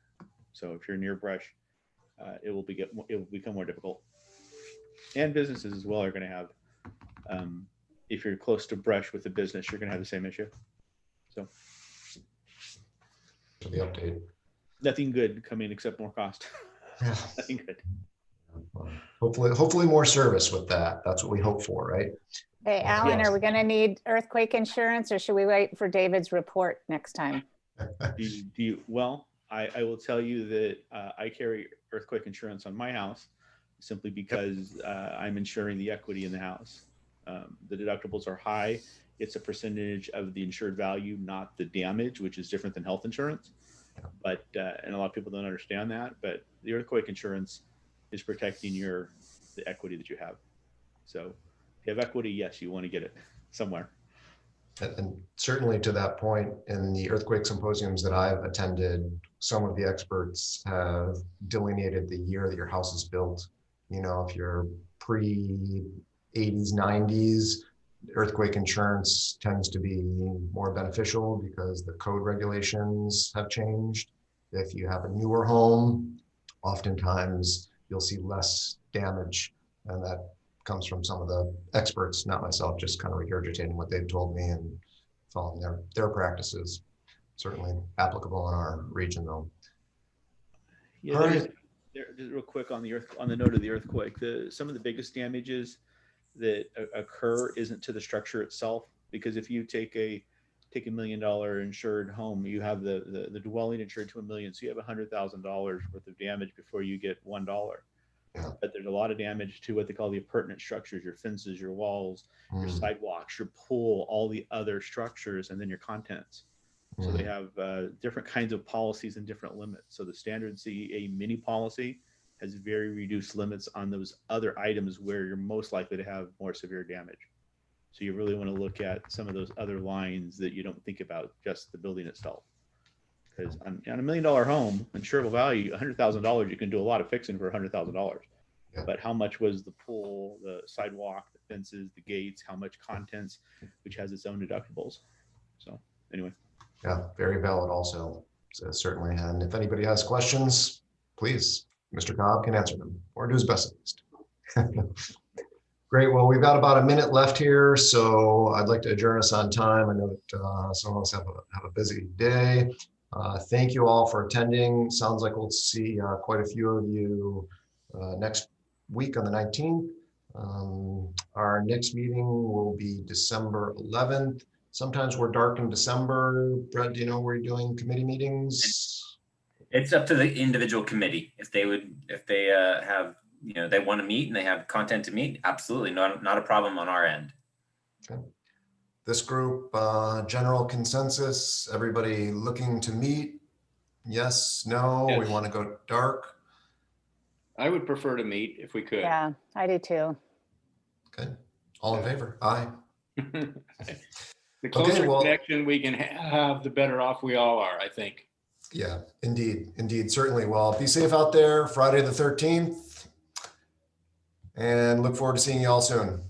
So if you're near brush, it will become more difficult. And businesses as well are going to have, if you're close to brush with a business, you're going to have the same issue. So For the update. Nothing good coming except more cost. Yeah. Nothing good. Hopefully more service with that. That's what we hope for, right? Hey, Alan, are we going to need earthquake insurance, or should we wait for David's report next time? Well, I will tell you that I carry earthquake insurance on my house simply because I'm insuring the equity in the house. The deductibles are high. It's a percentage of the insured value, not the damage, which is different than health insurance. But and a lot of people don't understand that. But the earthquake insurance is protecting the equity that you have. So if you have equity, yes, you want to get it somewhere. And certainly to that point, in the earthquake symposiums that I've attended, some of the experts have delineated the year that your house is built. You know, if you're pre-80s, 90s, earthquake insurance tends to be more beneficial because the code regulations have changed. If you have a newer home, oftentimes you'll see less damage, and that comes from some of the experts, not myself, just kind of regurgitating what they've told me and following their practices. Certainly applicable in our region, though. Yeah, just real quick on the note of the earthquake, some of the biggest damages that occur isn't to the structure itself, because if you take a $1 million insured home, you have the dwelling insured to $1 million, so you have $100,000 worth of damage before you get $1. Yeah. But there's a lot of damage to what they call the appurtenant structures, your fences, your walls, your sidewalks, your pool, all the other structures, and then your contents. So they have different kinds of policies and different limits. So the standard CEA mini policy has very reduced limits on those other items where you're most likely to have more severe damage. So you really want to look at some of those other lines that you don't think about just the building itself. Because on $1 million home, insurable value, $100,000, you can do a lot of fixing for $100,000. Yeah. But how much was the pool, the sidewalk, the fences, the gates, how much contents, which has its own deductibles. So anyway. Yeah, very valid also, so certainly. And if anybody has questions, please, Mr. Cobb can answer them or do his best at least. Great. Well, we've got about a minute left here, so I'd like to adjourn us on time. I know that some of us have a busy day. Thank you all for attending. Sounds like we'll see quite a few of you next week on the 19th. Our next meeting will be December 11th. Sometimes we're dark in December. Bret, do you know where you're doing committee meetings? It's up to the individual committee. If they have, they want to meet and they have content to meet, absolutely not a problem on our end. Okay. This group, general consensus, everybody looking to meet? Yes, no, yes. We want to go dark? I would prefer to meet if we could. Yeah, I do too. Okay, all in favor? Aye. The closer connection we can have, the better off we all are, I think. Yeah, indeed, certainly. Well, be safe out there, Friday the 13th, and look forward to seeing you all soon.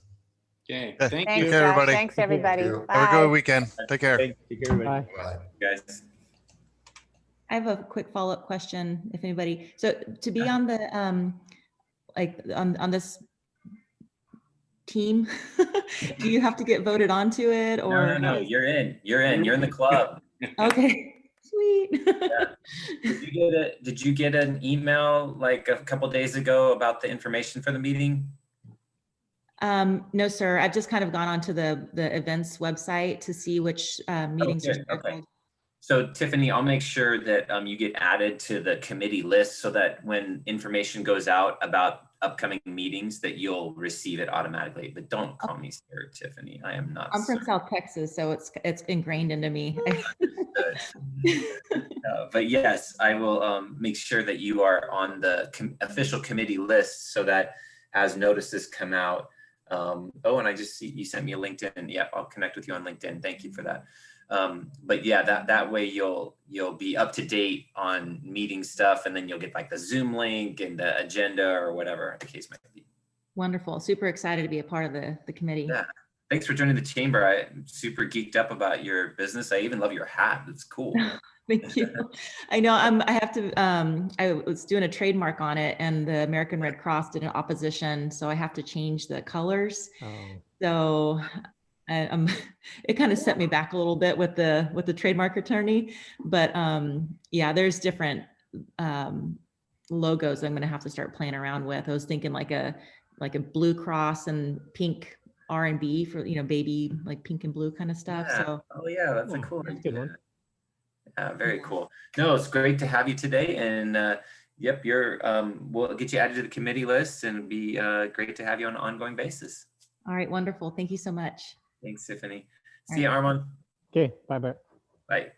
Okay, thank you. Thanks, everybody. Thanks, everybody. Have a good weekend. Take care. Take care, everybody. Bye. Guys. I have a quick follow-up question, if anybody. So to be on the on this team, do you have to get voted onto it, or no, you're in the club. Okay, sweet. Yeah. Did you get an email like a couple days ago about the information for the meeting? No, sir. I've just kind of gone onto the events website to see which meetings are scheduled. Okay. So Tiffany, I'll make sure that you get added to the committee list so that when information goes out about upcoming meetings that you'll receive it automatically. But don't call me Sarah Tiffany. I am not. I'm from South Texas, so it's ingrained into me. But yes, I will make sure that you are on the official committee list so that as notices come out. Oh, and I just see you sent me a LinkedIn. Yeah, I'll connect with you on LinkedIn. Thank you for that. But yeah, that way you'll be up to date on meeting stuff, and then you'll get like the Zoom link and the agenda or whatever the case might be. Wonderful. Super excited to be a part of the committee. Yeah. Thanks for joining the chamber. I'm super geeked up about your business. I even love your hat. It's cool. Thank you. I know I have to, I was doing a trademark on it, and the American Red Cross did an opposition. So I have to change the colors. Oh. So it kind of set me back a little bit with the trademark attorney, but yeah, there's different logos I'm going to have to start playing around with. I was thinking like a blue cross and pink R&B for, baby, like pink and blue kind of stuff. Yeah. So oh yeah, that's a cool good one. Very cool. No, it's great to have you today, and Yep, we'll get you added to the committee list, and it'd be great to have you on an ongoing basis. All right, wonderful. Thank you so much. Thanks, Tiffany. All See you, right. Armand. Okay, bye-bye. Bye.